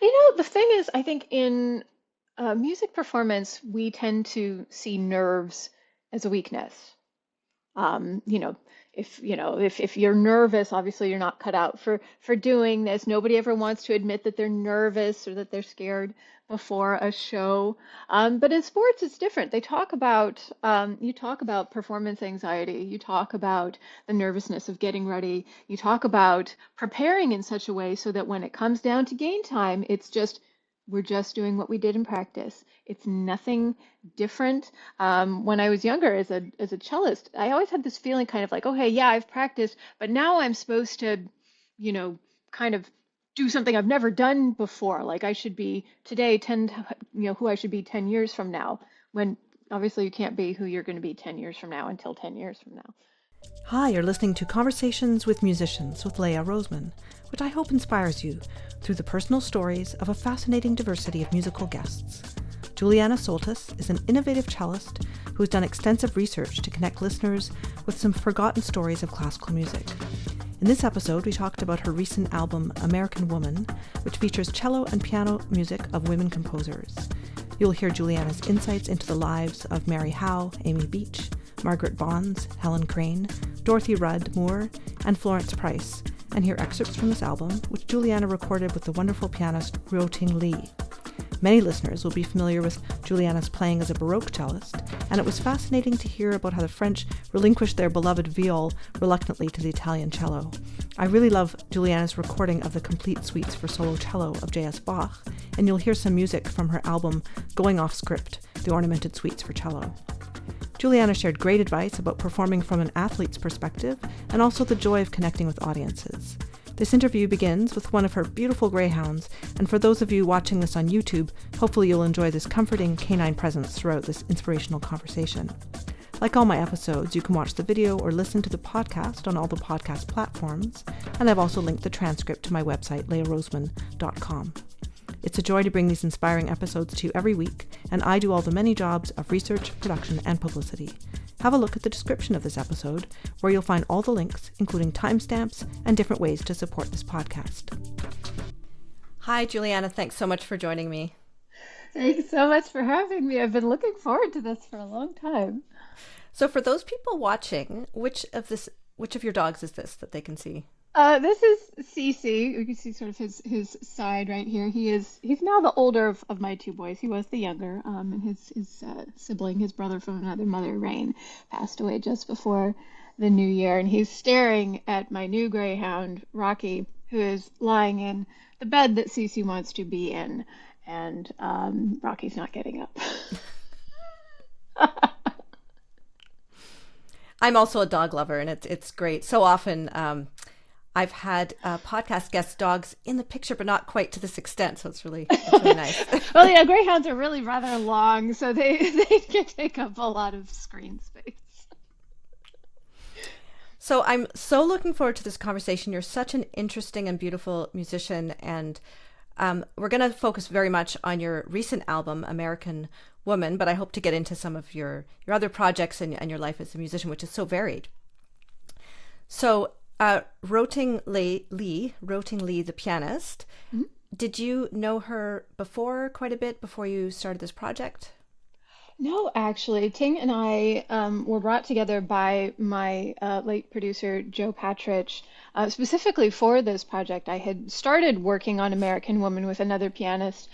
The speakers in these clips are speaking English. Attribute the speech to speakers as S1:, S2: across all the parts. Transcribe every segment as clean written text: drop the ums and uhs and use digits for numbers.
S1: The thing is, I think in music performance, we tend to see nerves as a weakness. Um, you know, if you're nervous, obviously you're not cut out for doing this. Nobody ever wants to admit that they're nervous or that they're scared before a show. But in sports, it's different. You talk about performance anxiety. You talk about the nervousness of getting ready. You talk about preparing in such a way so that when it comes down to game time, we're just doing what we did in practice. It's nothing different. When I was younger as a cellist, I always had this feeling kind of like, okay, yeah, I've practiced, but now I'm supposed to, you know, kind of do something I've never done before. Like I should be today 10, who I should be 10 years from now, when obviously you can't be who you're going to be 10 years from now until 10 years from now.
S2: Hi, you're listening to Conversations with Musicians with Leah Roseman, which I hope inspires you through the personal stories of a fascinating diversity of musical guests. Juliana Soltis is an innovative cellist who has done extensive research to connect listeners with some forgotten stories of classical music. In this episode, we talked about her recent album, American Woman, which features cello and piano music of women composers. You'll hear Juliana's insights into the lives of Mary Howe, Amy Beach, Margaret Bonds, Helen Crane, Dorothy Rudd Moore, and Florence Price, and hear excerpts from this album, which Juliana recorded with the wonderful pianist Ruoting Li. Many listeners will be familiar with Juliana's playing as a Baroque cellist, and it was fascinating to hear about how the French relinquished their beloved viol reluctantly to the Italian cello. I really love Juliana's recording of the complete suites for solo cello of J.S. Bach, and you'll hear some music from her album Going Off Script, the Ornamented Suites for cello. Juliana shared great advice about performing from an athlete's perspective and also the joy of connecting with audiences. This interview begins with one of her beautiful greyhounds, and for those of you watching this on YouTube, hopefully you'll enjoy this comforting canine presence throughout this inspirational conversation. Like all my episodes, you can watch the video or listen to the podcast on all the podcast platforms, and I've also linked the transcript to my website, leahroseman.com. It's a joy to bring these inspiring episodes to you every week, and I do all the many jobs of research, production, and publicity. Have a look at the description of this episode, where you'll find all the links, including timestamps and different ways to support this podcast. Hi, Juliana. Thanks so much for joining me.
S1: Thanks so much for having me. I've been looking forward to this for a long time.
S2: So for those people watching, which of your dogs is this that they can see?
S1: This is Cece. You can see sort of his side right here. He's now the older of my two boys. He was the younger. And his sibling, his brother from another mother, Rain, passed away just before the new year. And he's staring at my new greyhound, Rocky, who is lying in the bed that Cece wants to be in. And Rocky's not getting up.
S2: I'm also a dog lover, and it's great. So often I've had podcast guest dogs in the picture, but not quite to this extent. So it's really nice.
S1: Well, yeah, greyhounds are really rather long, so they can take up a lot of screen space.
S2: So I'm so looking forward to this conversation. You're such an interesting and beautiful musician, and we're going to focus very much on your recent album, American Woman, but I hope to get into some of your other projects and your life as a musician, which is so varied. So Ruoting Li, the pianist, mm-hmm. Did you know her quite a bit before you started this project?
S1: No, actually, Ting and I were brought together by my late producer, Joe Patridge, specifically for this project. I had started working on American Woman with another pianist,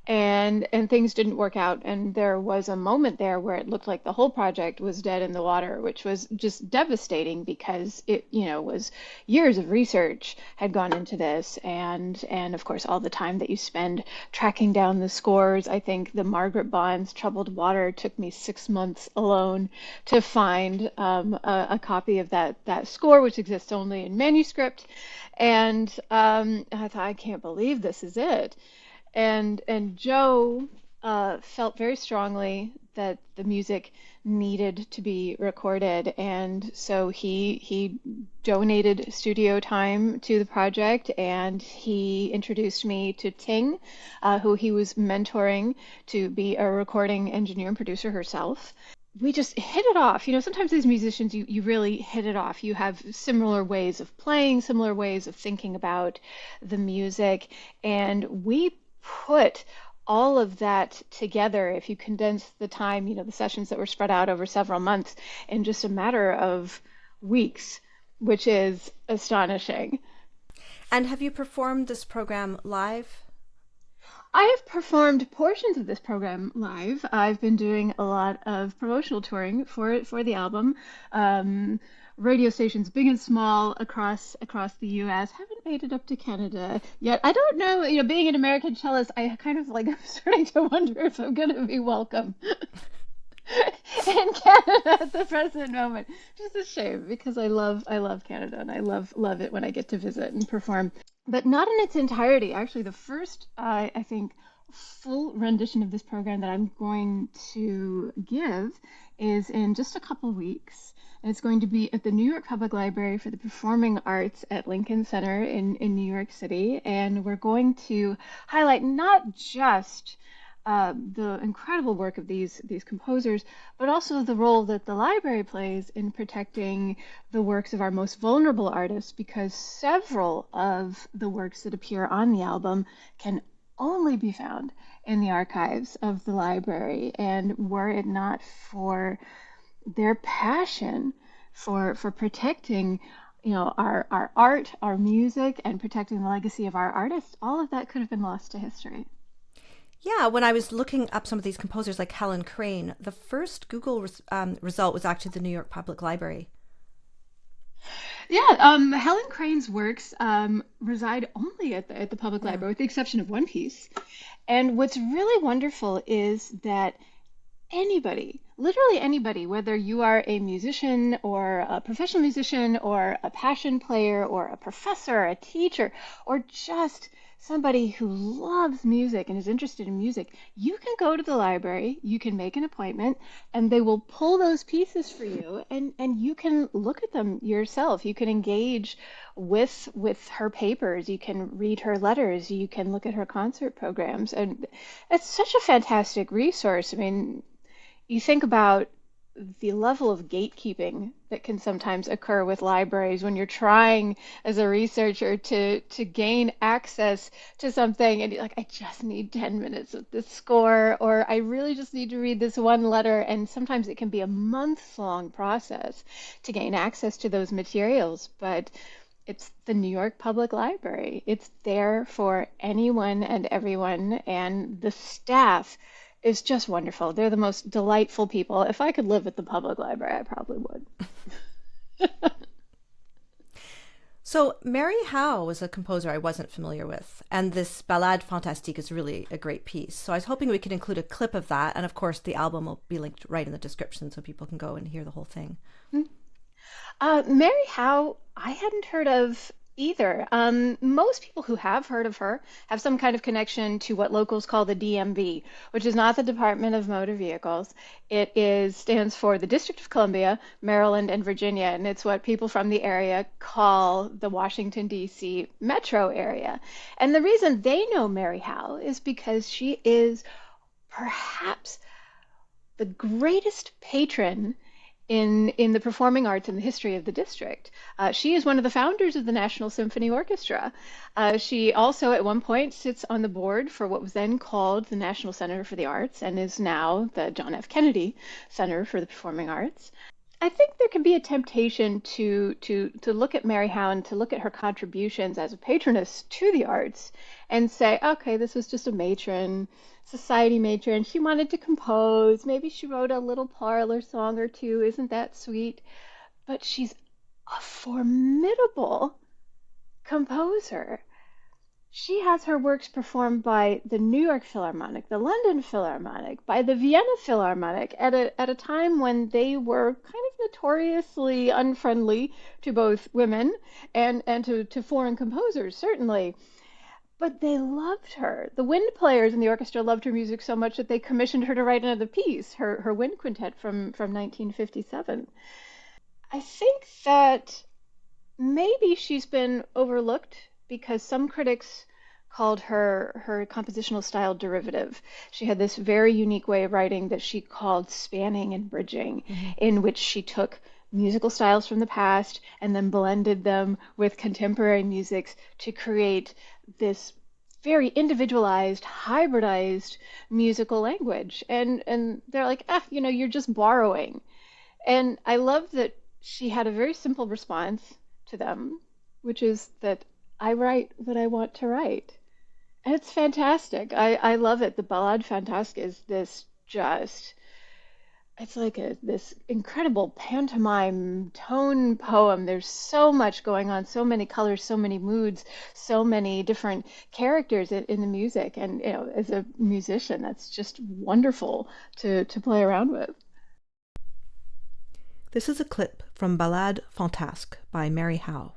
S1: and things didn't work out. And there was a moment there where it looked like the whole project was dead in the water, which was just devastating because it, was years of research had gone into this, and of course all the time that you spend tracking down the scores. I think the Margaret Bonds Troubled Water took me 6 months alone to find a copy of that score, which exists only in manuscript. And I thought, I can't believe this is it. And Joe felt very strongly that the music needed to be recorded, and so he donated studio time to the project, and he introduced me to Ting, who he was mentoring to be a recording engineer and producer herself. We just hit it off. Sometimes these musicians, you really hit it off. You have similar ways of playing, similar ways of thinking about the music, and we put all of that together, if you condense the time, the sessions that were spread out over several months in just a matter of weeks, which is astonishing.
S2: And have you performed this program live?
S1: I have performed portions of this program live. I've been doing a lot of promotional touring for the album. Um, Radio stations big and small across the U.S. Haven't made it up to Canada yet. I don't know. Being an American cellist, I kind of like I'm starting to wonder if I'm going to be welcome in Canada at the present moment. Just a shame because I love Canada and I love it when I get to visit and perform, but not in its entirety. Actually, the first I think full rendition of this program that I'm going to give is in just a couple weeks. And it's going to be at the New York Public Library for the Performing Arts at Lincoln Center in New York City. And we're going to highlight not just the incredible work of these composers, but also the role that the library plays in protecting the works of our most vulnerable artists, because several of the works that appear on the album can only be found in the archives of the library. And were it not for their passion for protecting our art, our music, and protecting the legacy of our artists, all of that could have been lost to history.
S2: Yeah, when I was looking up some of these composers like Helen Crane, the first Google result was actually the New York Public Library.
S1: Yeah, Helen Crane's works reside only at the public library, with the exception of one piece. And what's really wonderful is that anybody, literally anybody, whether you are a musician or a professional musician or a passion player or a professor, a teacher, or just somebody who loves music and is interested in music, you can go to the library, you can make an appointment, and they will pull those pieces for you, and you can look at them yourself. You can engage with her papers, you can read her letters, you can look at her concert programs, and it's such a fantastic resource. I mean, you think about the level of gatekeeping that can sometimes occur with libraries when you're trying as a researcher to gain access to something, and you're like, I just need 10 minutes of this score, or I really just need to read this one letter. And sometimes it can be a month-long process to gain access to those materials. But it's the New York Public Library. It's there for anyone and everyone, and the staff is just wonderful. They're the most delightful people. If I could live at the public library, I probably would.
S2: So Mary Howe was a composer I wasn't familiar with, and this Ballade Fantastique is really a great piece. So I was hoping we could include a clip of that, and of course the album will be linked right in the description so people can go and hear the whole thing.
S1: Mary Howe, I hadn't heard of either. Most people who have heard of her have some kind of connection to what locals call the DMV, which is not the Department of Motor Vehicles. Stands for the District of Columbia, Maryland, and Virginia, and it's what people from the area call the Washington, D.C. metro area. And the reason they know Mary Howe is because she is perhaps the greatest patron in the performing arts in the history of the district. She is one of the founders of the National Symphony Orchestra. She also at one point sits on the board for what was then called the National Center for the Arts and is now the John F. Kennedy Center for the Performing Arts. I think there can be a temptation to look at Mary Howe and to look at her contributions as a patroness to the arts and say, okay, this was just a matron, society matron. She wanted to compose. Maybe she wrote a little parlor song or two. Isn't that sweet? But she's a formidable composer. She has her works performed by the New York Philharmonic, the London Philharmonic, by the Vienna Philharmonic at a time when they were kind of notoriously unfriendly to both women and to foreign composers, certainly. But they loved her. The wind players in the orchestra loved her music so much that they commissioned her to write another piece, her wind quintet from 1957. I think that maybe she's been overlooked because some critics called her compositional style derivative. She had this very unique way of writing that she called spanning and bridging, in which she took musical styles from the past and then blended them with contemporary musics to create this very individualized, hybridized musical language. And they're like, you're just borrowing. And I love that she had a very simple response to them, which is that I write what I want to write. And it's fantastic. I love it. The Ballade Fantasque is this just, it's like this incredible pantomime tone poem. There's so much going on, so many colors, so many moods, so many different characters in the music. And, as a musician, that's just wonderful to play around with.
S2: This is a clip from Ballade Fantasque by Mary Howe.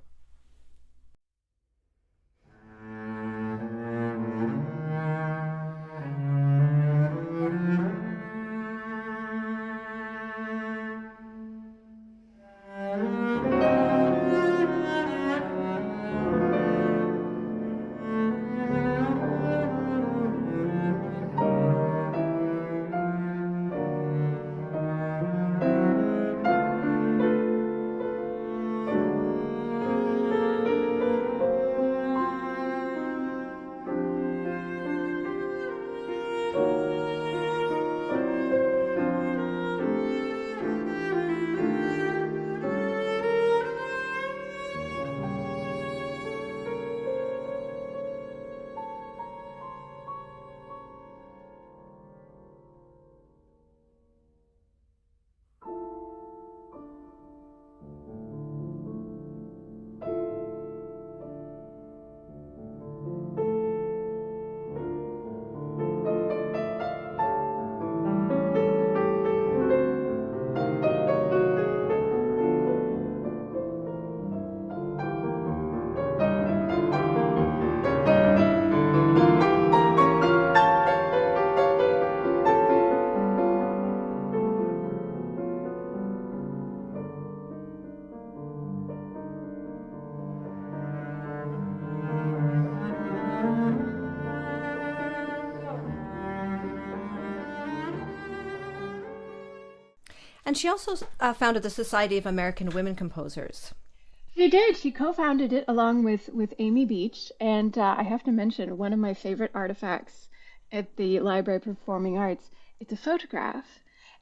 S2: And she also founded the Society of American Women Composers.
S1: She did. She co-founded it along with Amy Beach. And I have to mention one of my favorite artifacts at the Library of Performing Arts. It's a photograph.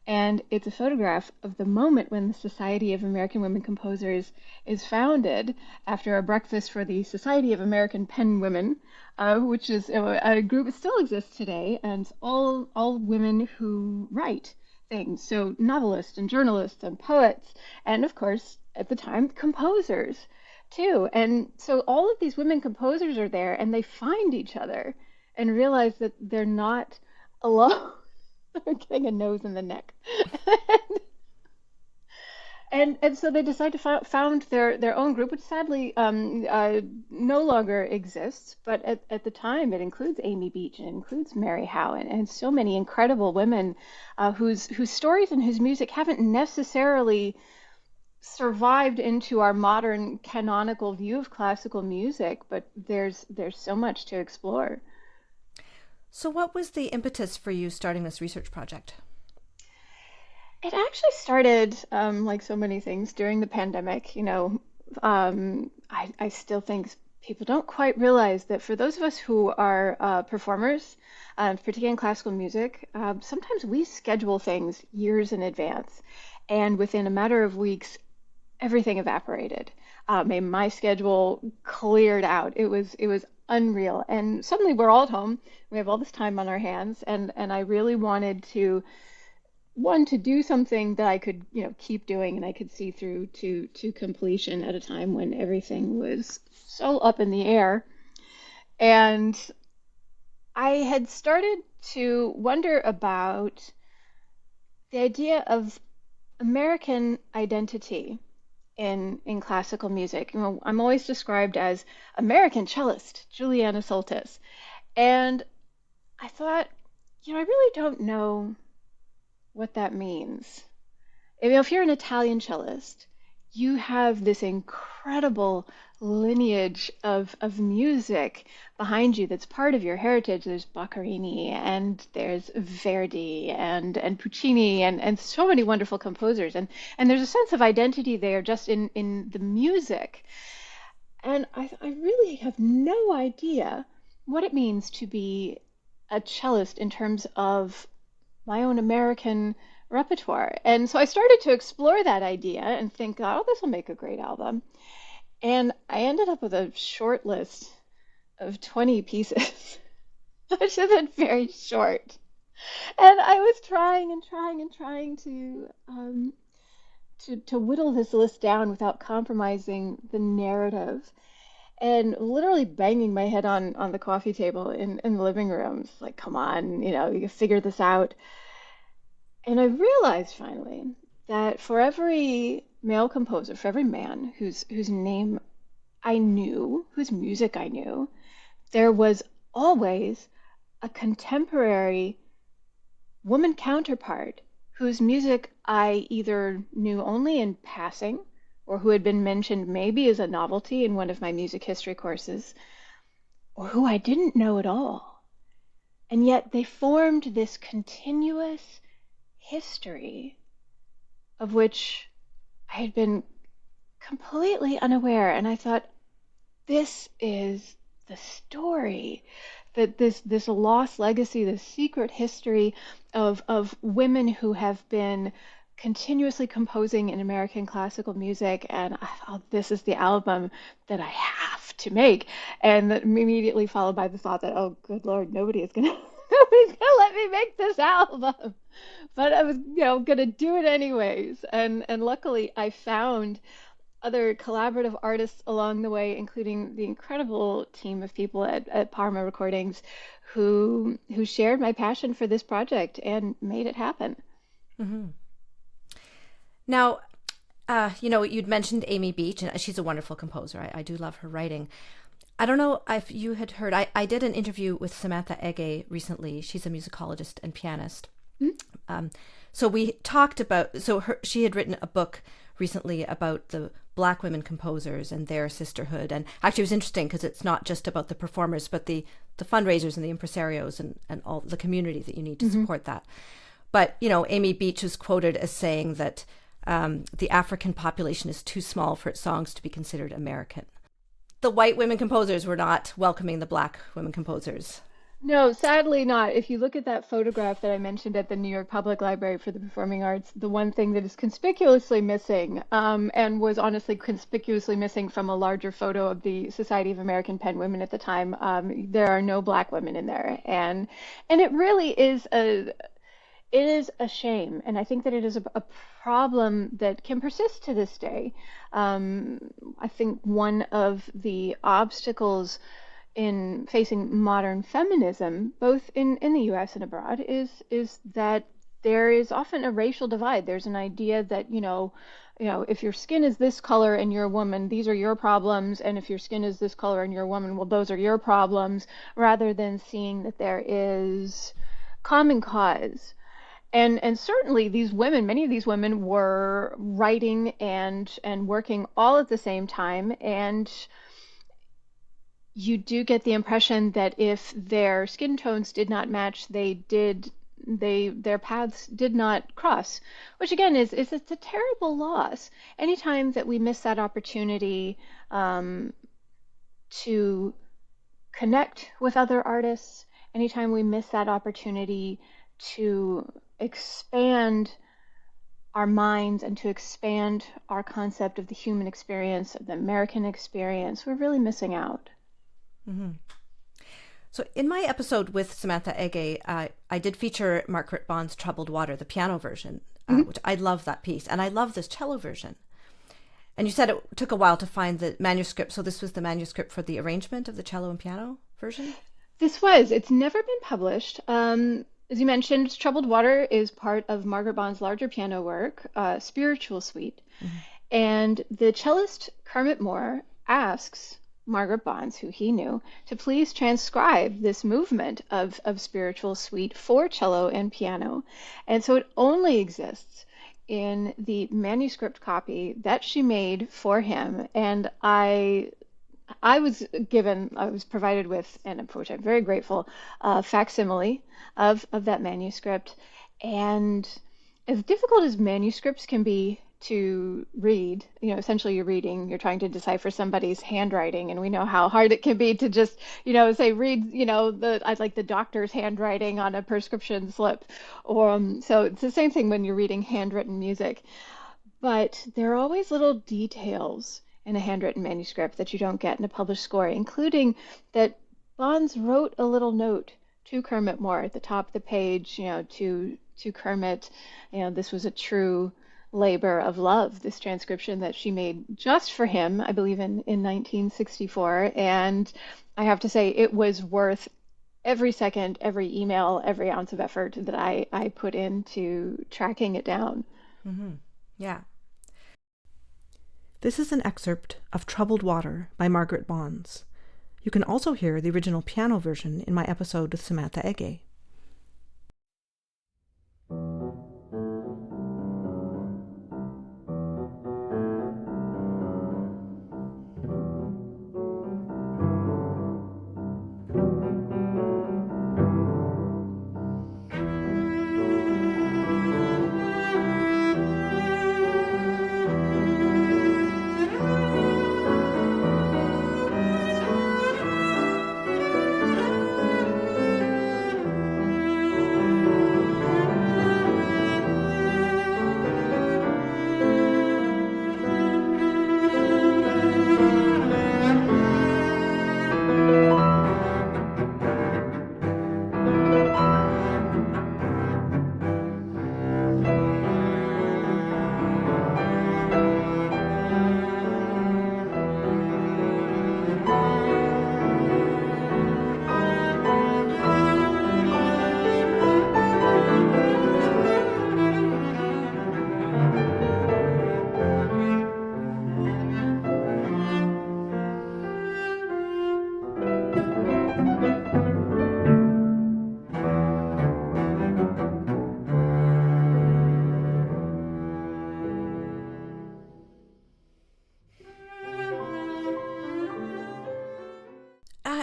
S1: And it's a photograph of the moment when the Society of American Women Composers is founded after a breakfast for the Society of American Pen Women, which is a group that still exists today, and all women who write things. So novelists and journalists and poets, and of course, at the time, composers too. And so all of these women composers are there, and they find each other and realize that they're not alone. They're getting a nose in the neck. And so they decide to found their own group, which sadly no longer exists. But at the time, it includes Amy Beach, and it includes Mary Howe, and so many incredible women whose stories and whose music haven't necessarily survived into our modern canonical view of classical music. But there's so much to explore.
S2: So what was the impetus for you starting this research project?
S1: It actually started, like so many things, during the pandemic. I still think people don't quite realize that for those of us who are performers, particularly in classical music, sometimes we schedule things years in advance, and within a matter of weeks, everything evaporated. My schedule cleared out. It was unreal, and suddenly we're all at home. We have all this time on our hands, and I really wanted to do something that I could, keep doing and I could see through to completion at a time when everything was so up in the air. And I had started to wonder about the idea of American identity in classical music. I'm always described as American cellist, Juliana Soltis. And I thought, I really don't know what that means. If you're an Italian cellist, you have this incredible lineage of music behind you that's part of your heritage. There's Boccherini and there's Verdi and Puccini and so many wonderful composers. And there's a sense of identity there just in the music. And I really have no idea what it means to be a cellist in terms of my own American repertoire. And so I started to explore that idea and think, oh, this will make a great album. And I ended up with a short list of 20 pieces, which isn't very short. And I was trying and trying and trying to whittle this list down without compromising the narrative, and literally banging my head on the coffee table in the living room. It's like, come on, you can figure this out. And I realized finally that for every male composer, for every man whose name I knew, whose music I knew, there was always a contemporary woman counterpart whose music I either knew only in passing or who had been mentioned maybe as a novelty in one of my music history courses, or who I didn't know at all. And yet they formed this continuous history of which I had been completely unaware. And I thought, this is the story, that this lost legacy, this secret history of women who have been continuously composing in American classical music. And I thought, this is the album that I have to make. And that immediately followed by the thought that, oh, good Lord, nobody's gonna let me make this album. But I was, gonna do it anyways. And luckily I found other collaborative artists along the way, including the incredible team of people at Parma Recordings who shared my passion for this project and made it happen.
S3: Mm-hmm. Now, you'd mentioned Amy Beach, and she's a wonderful composer. I do love her writing. I don't know if you had heard, I did an interview with Samantha Ege recently. She's a musicologist and pianist. Mm-hmm. So we talked about, she had written a book recently about the Black women composers and their sisterhood. And actually it was interesting because it's not just about the performers, but the fundraisers and the impresarios and all the community that you need to mm-hmm. support that. But, Amy Beach was quoted as saying that the African population is too small for its songs to be considered American. The white women composers were not welcoming the Black women composers.
S1: No, sadly not. If you look at that photograph that I mentioned at the New York Public Library for the Performing Arts, the one thing that is conspicuously missing, and was honestly conspicuously missing from a larger photo of the Society of American Pen Women at the time, there are no Black women in there. And it really is a shame. And I think that it is a problem that can persist to this day. I think one of the obstacles in facing modern feminism, both in the US and abroad, is that there is often a racial divide. There's an idea that, if your skin is this color and you're a woman, these are your problems. And if your skin is this color and you're a woman, well, those are your problems, rather than seeing that there is common cause. And certainly these women, many of these women were writing and working all at the same time. And you do get the impression that if their skin tones did not match, their paths did not cross, which again it's a terrible loss. Anytime that we miss that opportunity to connect with other artists, anytime we miss that opportunity to expand our minds and to expand our concept of the human experience, of the American experience, we're really missing out.
S3: Mm-hmm. So in my episode with Samantha Ege, I did feature Margaret Bonds' Troubled Water, the piano version, mm-hmm. Which I love that piece. And I love this cello version. And you said it took a while to find the manuscript. So this was the manuscript for the arrangement of the cello and piano version?
S1: It's never been published. As you mentioned, Troubled Water is part of Margaret Bonds' larger piano work, Spiritual Suite. Mm-hmm. And the cellist Kermit Moore asks Margaret Bonds, who he knew, to please transcribe this movement of Spiritual Suite for cello and piano. And so it only exists in the manuscript copy that she made for him. And I was provided with, and for which I'm very grateful, a facsimile of that manuscript. And as difficult as manuscripts can be to read. Essentially you're trying to decipher somebody's handwriting, and we know how hard it can be to just, say read, I'd like the doctor's handwriting on a prescription slip. Or so it's the same thing when you're reading handwritten music. But there are always little details in a handwritten manuscript that you don't get in a published score, including that Bonds wrote a little note to Kermit Moore at the top of the page, to Kermit. This was a true labor of love, this transcription that she made just for him, I believe in 1964. And I have to say, it was worth every second, every email, every ounce of effort that I put into tracking it down.
S3: Mm-hmm. Yeah.
S2: This is an excerpt of Troubled Water by Margaret Bonds. You can also hear the original piano version in my episode with Samantha Ege.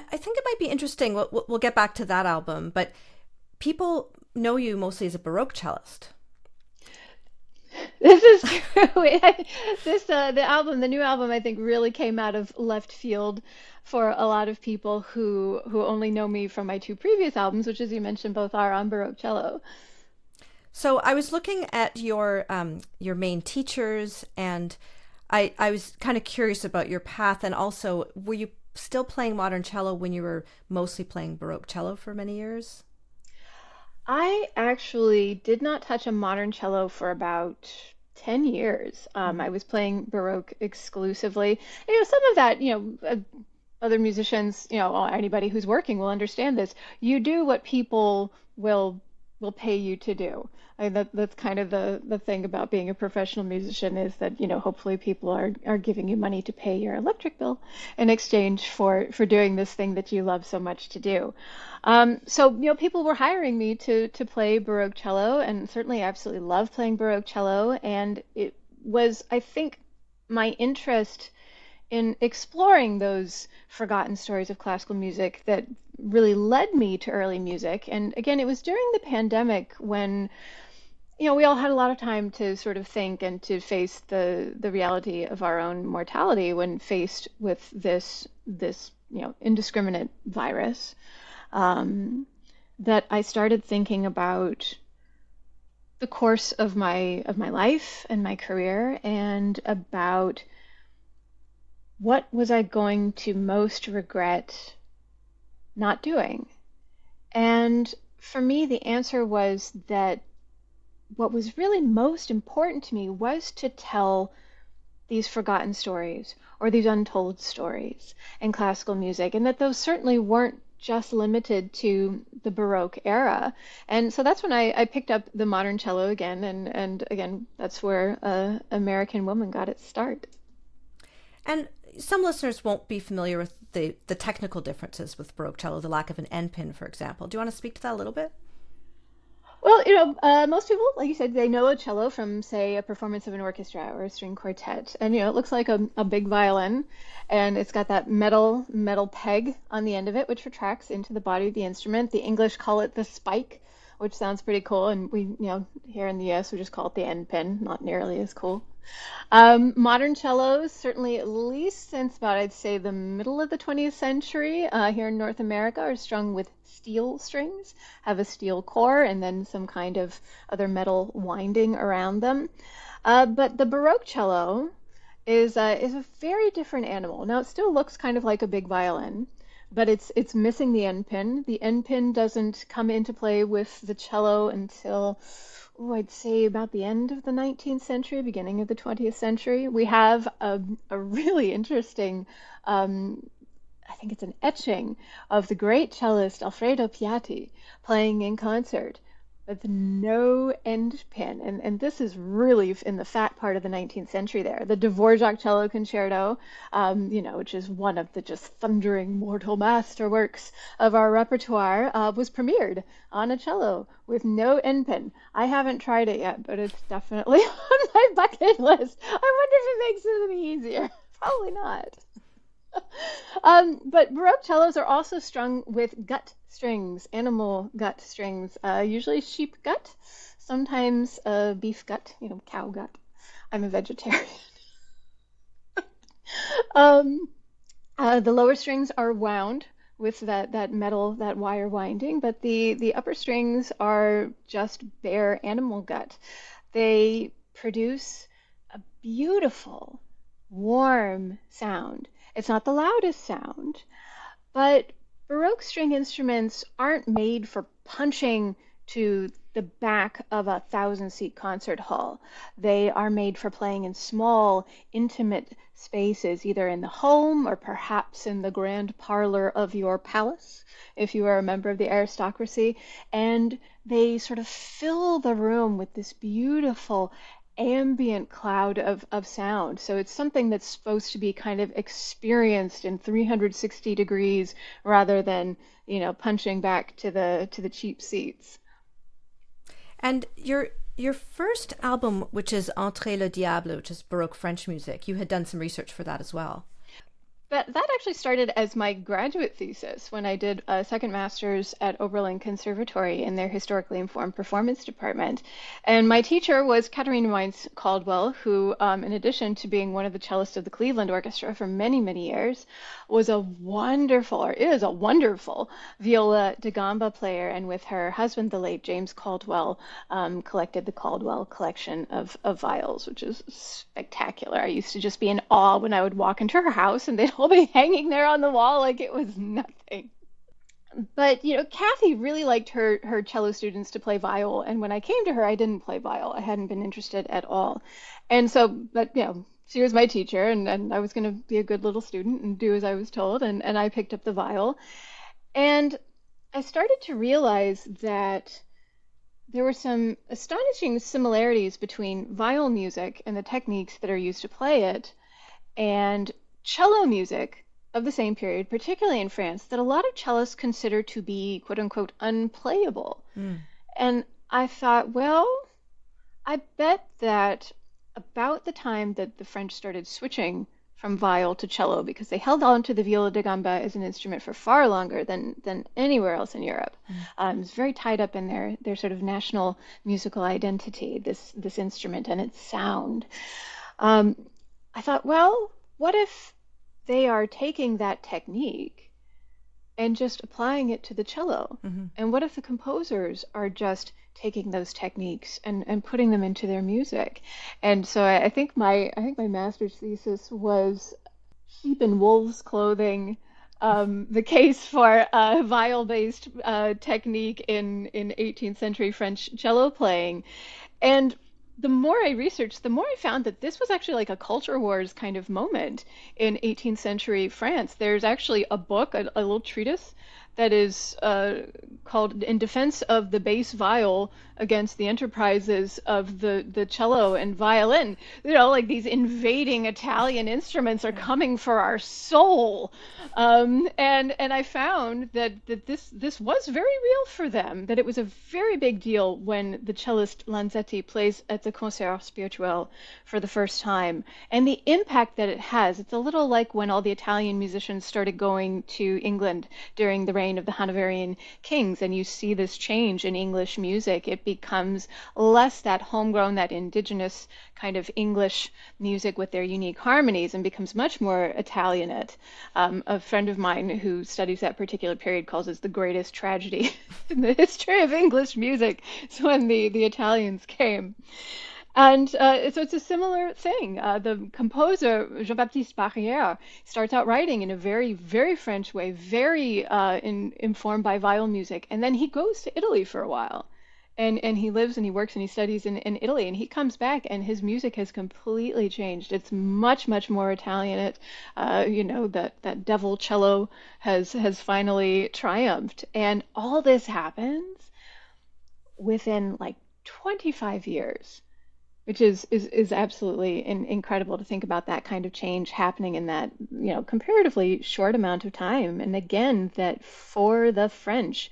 S3: I think it might be interesting. We'll get back to that album, but people know you mostly as a Baroque cellist.
S1: This is true. The new album, I think, really came out of left field for a lot of people who only know me from my two previous albums, which, as you mentioned, both are on Baroque cello.
S3: So I was looking at your main teachers, and I was kind of curious about your path, and also, were you still playing modern cello when you were mostly playing Baroque cello for many years?
S1: I actually did not touch a modern cello for about 10 years. I was playing Baroque exclusively. Some of that, other musicians, or anybody who's working will understand this. You do what people will pay you to do. That's kind of the thing about being a professional musician, is that, hopefully people are giving you money to pay your electric bill in exchange for doing this thing that you love so much to do. So, people were hiring me to play Baroque cello, and certainly I absolutely love playing Baroque cello. And it was, I think, my interest in exploring those forgotten stories of classical music that really led me to early music. And again, it was during the pandemic when, we all had a lot of time to sort of think and to face the reality of our own mortality when faced with this indiscriminate virus. That I started thinking about the course of my life and my career, and about what was I going to most regret not doing. And for me, the answer was that what was really most important to me was to tell these forgotten stories, or these untold stories in classical music, and that those certainly weren't just limited to the Baroque era. And so that's when I picked up the modern cello again, and again, that's where a American woman got its start.
S3: And some listeners won't be familiar with the technical differences with Baroque cello, the lack of an end pin, for example. Do you want to speak to that a little bit?
S1: Well, most people, like you said, they know a cello from, say, a performance of an orchestra or a string quartet. And, it looks like a big violin, and it's got that metal peg on the end of it, which retracts into the body of the instrument. The English call it the spike, which sounds pretty cool. And here in the US, we just call it the end pin, not nearly as cool. Modern cellos, certainly at least since about, I'd say, the middle of the 20th century, here in North America, are strung with steel strings, have a steel core, and then some kind of other metal winding around them. But the Baroque cello is a very different animal. Now, it still looks kind of like a big violin, but it's missing the end pin. The end pin doesn't come into play with the cello until, I'd say about the end of the 19th century, beginning of the 20th century. We have a really interesting, I think it's an etching of the great cellist Alfredo Piatti playing in concert with no end pin. And this is really in the fat part of the 19th century there. The Dvorak Cello Concerto, which is one of the just thundering mortal masterworks of our repertoire, was premiered on a cello with no end pin. I haven't tried it yet, but it's definitely on my bucket list. I wonder if it makes it any easier. Probably not. But Baroque cellos are also strung with gut strings, animal gut strings, usually sheep gut, sometimes beef gut, cow gut. I'm a vegetarian. The lower strings are wound with that metal, that wire winding, but the upper strings are just bare animal gut. They produce a beautiful, warm sound. It's not the loudest sound, but Baroque string instruments aren't made for punching to the back of a 1,000-seat concert hall. They are made for playing in small, intimate spaces, either in the home or perhaps in the grand parlor of your palace, if you are a member of the aristocracy. And they sort of fill the room with this beautiful ambient cloud of sound. So it's something that's supposed to be kind of experienced in 360 degrees rather than, punching back to the cheap seats.
S3: And your first album, which is Entre le Diable, which is Baroque French music, you had done some research for that as well.
S1: That actually started as my graduate thesis when I did a second master's at Oberlin Conservatory in their historically informed performance department. And my teacher was Catharina Meints Caldwell, who, in addition to being one of the cellists of the Cleveland Orchestra for many, many years, is a wonderful viola da gamba player. And with her husband, the late James Caldwell, collected the Caldwell collection of viols, which is spectacular. I used to just be in awe when I would walk into her house and they'd all be hanging there on the wall like it was nothing. But, Kathy really liked her cello students to play viol. And when I came to her, I didn't play viol. I hadn't been interested at all. And so, but, she was my teacher, and I was going to be a good little student and do as I was told. And I picked up the viol. And I started to realize that there were some astonishing similarities between viol music and the techniques that are used to play it and cello music of the same period, particularly in France, that a lot of cellists consider to be, quote unquote, unplayable. And I thought, well, I bet that about the time that the French started switching from viol to cello, because they held on to the viola da gamba as an instrument for far longer than anywhere else in Europe. It was very tied up in their sort of national musical identity, this instrument and its sound. I thought, well, what if they are taking that technique and just applying it to the cello? And what if the composers are just taking those techniques and putting them into their music? And so I think my master's thesis was sheep in wolves' clothing, the case for viol-based technique in 18th century French cello playing. And the more I researched, the more I found that this was actually like a culture wars kind of moment in 18th century France. There's actually a book, a little treatise, that is called In Defense of the Bass Viol Against the Enterprises of the Cello and Violin. Like these invading Italian instruments are coming for our soul. And I found that this was very real for them, that it was a very big deal when the cellist Lanzetti plays at the Concert Spirituel for the first time. And the impact that it has, it's a little like when all the Italian musicians started going to England during the reign of the Hanoverian kings. things, and you see this change in English music. It becomes less that homegrown, that indigenous kind of English music with their unique harmonies, and becomes much more Italianate. A friend of mine who studies that particular period calls it the greatest tragedy in the history of English music. It's when the Italians came. And so it's a similar thing. The composer, Jean-Baptiste Barrière, starts out writing in a very, very French way, very informed by viol music. And then he goes to Italy for a while. And he lives and he works and he studies in Italy. And he comes back and his music has completely changed. It's much, much more Italianate. That devil cello has finally triumphed. And all this happens within like 25 years. Which is absolutely incredible to think about that kind of change happening in that, comparatively short amount of time. And again, that for the French,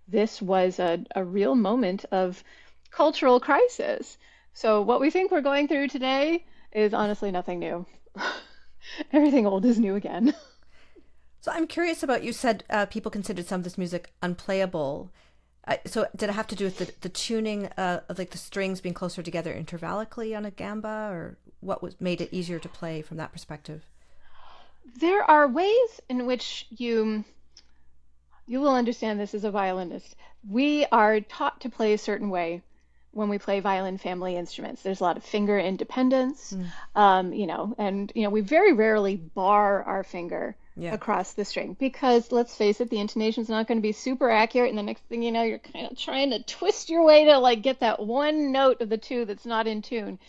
S1: this was a real moment of cultural crisis. So what we think we're going through today is honestly nothing new. Everything old is new again.
S3: So I'm curious about, you said people considered some of this music unplayable. So did it have to do with the tuning of like the strings being closer together intervallically on a gamba, or what made it easier to play from that perspective?
S1: There are ways in which you will understand this as a violinist. We are taught to play a certain way when we play violin family instruments. There's a lot of finger independence, we very rarely bar our finger across the string, because let's face it, the intonation's not going to be super accurate, and the next thing you know, you're kind of trying to twist your way to like get that one note of the two that's not in tune.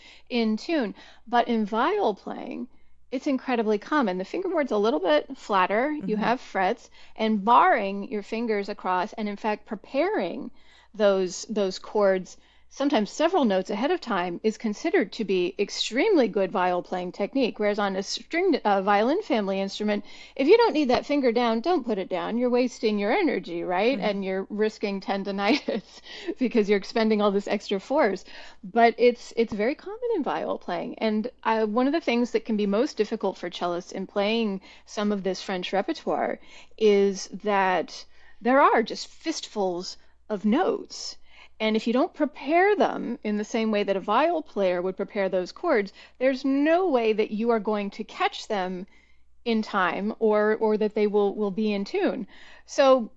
S1: But in viol playing, it's incredibly common. The fingerboard's a little bit flatter, you have frets, and barring your fingers across, and in fact preparing those chords sometimes several notes ahead of time, is considered to be extremely good viol playing technique. Whereas on a stringed violin family instrument, if you don't need that finger down, don't put it down. You're wasting your energy, right? And you're risking tendonitis because you're expending all this extra force. But it's very common in viol playing. And one of the things that can be most difficult for cellists in playing some of this French repertoire is that there are just fistfuls of notes. And if you don't prepare them in the same way that a viol player would prepare those chords, there's no way that you are going to catch them in time or that they will be in tune. So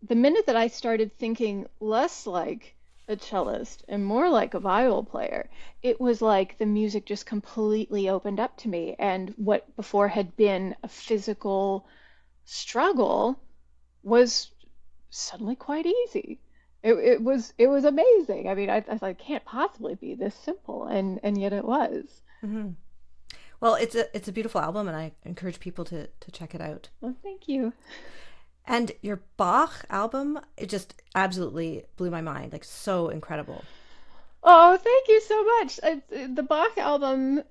S1: the minute that I started thinking less like a cellist and more like a viol player, it was like the music just completely opened up to me. And what before had been a physical struggle was suddenly quite easy. It was amazing. I mean, I thought it can't possibly be this simple, and yet it was.
S3: Mm-hmm. Well, it's a beautiful album, and I encourage people to check it out.
S1: Well, thank you.
S3: And your Bach album, it just absolutely blew my mind. Like, so incredible.
S1: Oh, thank you so much. The Bach album,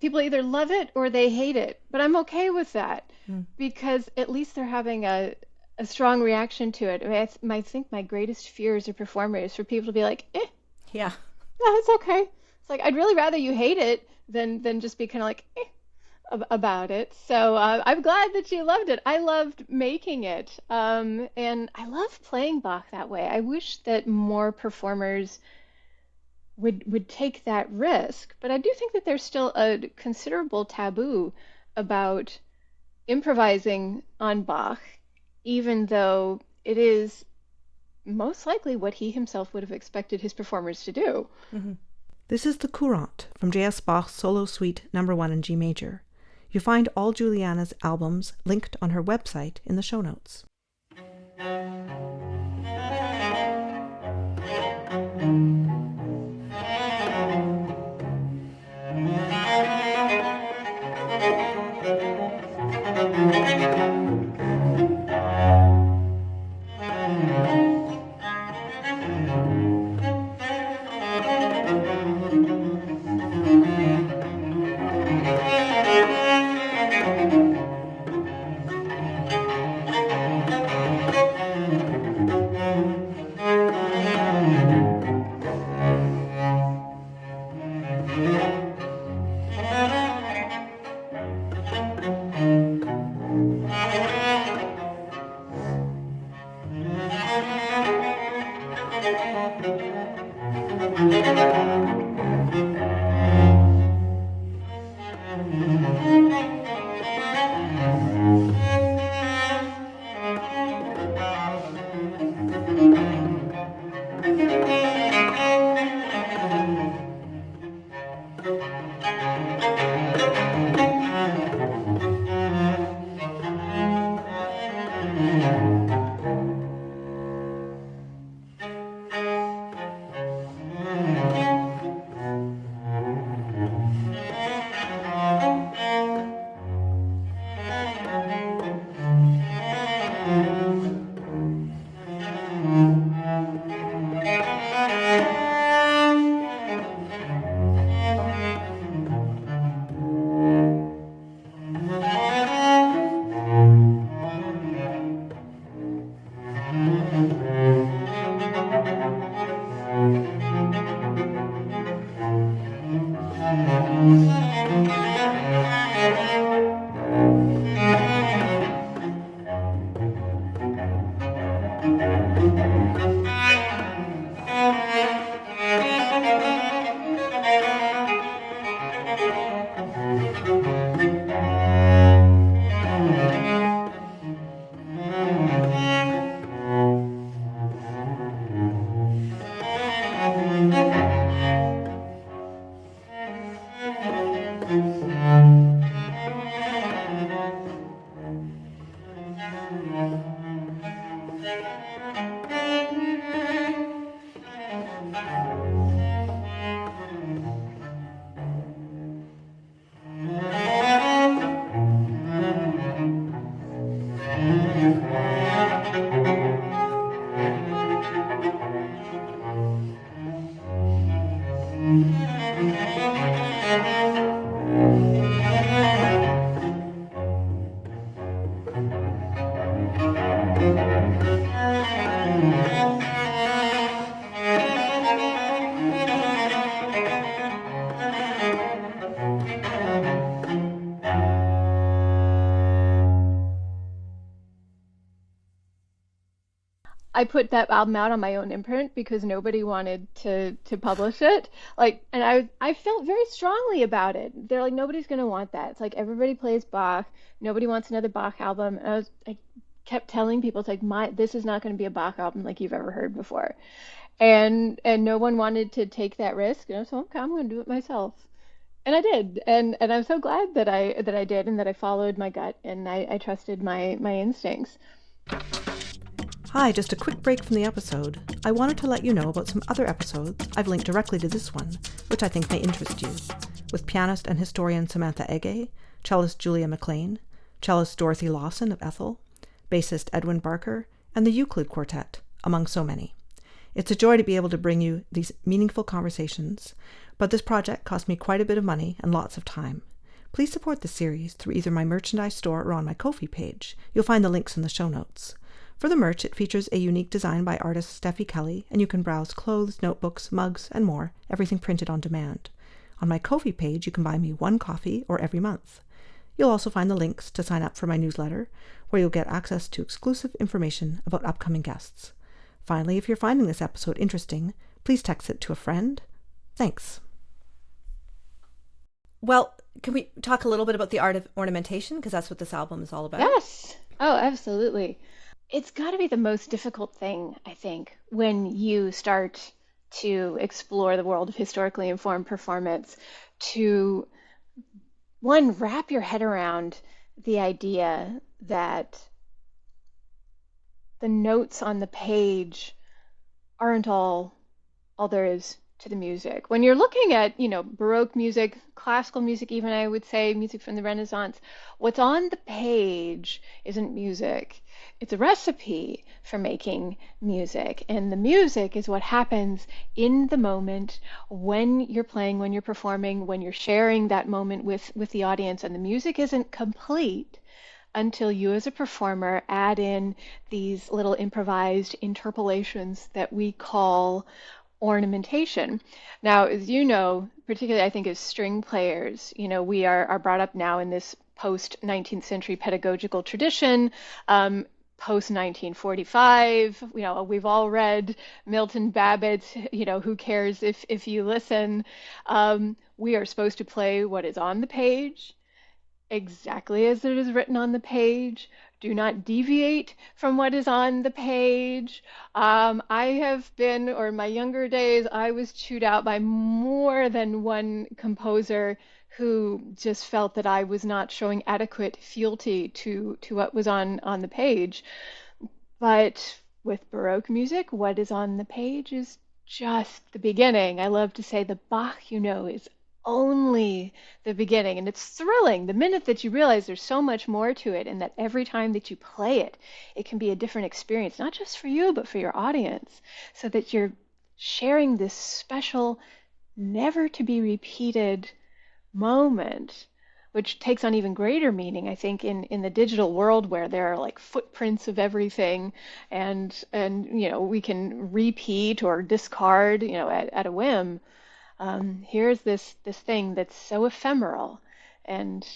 S1: people either love it or they hate it, but I'm okay with that because at least they're having a strong reaction to it. I mean, I think my greatest fear as a performer is for people to be like,
S3: yeah,
S1: it's okay. It's like, I'd really rather you hate it than just be kind of like, about it. So I'm glad that you loved it. I loved making it. And I love playing Bach that way. I wish that more performers would take that risk. But I do think that there's still a considerable taboo about improvising on Bach, even though it is most likely what he himself would have expected his performers to do.
S2: Mm-hmm. This is the Courante from J.S. Bach Solo Suite No. 1 in G major. You find all Juliana's albums linked on her website in the show notes.
S1: I put that album out on my own imprint because nobody wanted to publish it. Like, and I felt very strongly about it. They're like, nobody's gonna want that. It's like everybody plays Bach. Nobody wants another Bach album. And I kept telling people, it's like this is not gonna be a Bach album like you've ever heard before. And no one wanted to take that risk. And I was like, okay, I'm gonna do it myself. And I did. And I'm so glad that I did and that I followed my gut and I trusted my instincts.
S2: Hi, just a quick break from the episode. I wanted to let you know about some other episodes I've linked directly to this one, which I think may interest you, with pianist and historian Samantha Ege, cellist Julia McLean, cellist Dorothy Lawson of Ethel, bassist Edwin Barker, and the Euclid Quartet, among so many. It's a joy to be able to bring you these meaningful conversations, but this project cost me quite a bit of money and lots of time. Please support the series through either my merchandise store or on my Ko-fi page. You'll find the links in the show notes. For the merch, it features a unique design by artist Steffi Kelly, and you can browse clothes, notebooks, mugs, and more, everything printed on demand. On my Ko-fi page, you can buy me one coffee or every month. You'll also find the links to sign up for my newsletter, where you'll get access to exclusive information about upcoming guests. Finally, if you're finding this episode interesting, please text it to a friend. Thanks.
S3: Well, can we talk a little bit about the art of ornamentation? Because that's what this album is all about.
S1: Yes. Oh, absolutely. It's got to be the most difficult thing, I think, when you start to explore the world of historically informed performance, to, one, wrap your head around the idea that the notes on the page aren't all there is to the music. When you're looking at, Baroque music, classical music, even I would say music from the Renaissance, what's on the page isn't music. It's a recipe for making music. And the music is what happens in the moment when you're playing, when you're performing, when you're sharing that moment with the audience. And the music isn't complete until you as a performer add in these little improvised interpolations that we call ornamentation. Now, as you know, particularly I think as string players, we are brought up now in this post-19th century pedagogical tradition, post 1945. We've all read Milton Babbitt's, who cares if you listen. We are supposed to play what is on the page exactly as it is written on the page. Do not deviate from what is on the page. I have been, or in my younger days, I was chewed out by more than one composer who just felt that I was not showing adequate fealty to what was on the page. But with Baroque music, what is on the page is just the beginning. I love to say the Bach, is only the beginning. And it's thrilling the minute that you realize there's so much more to it, and that every time that you play it, it can be a different experience, not just for you, but for your audience, so that you're sharing this special, never to be repeated moment, which takes on even greater meaning, I think, in the digital world where there are like footprints of everything, and we can repeat or discard, at a whim. Here's this thing that's so ephemeral, and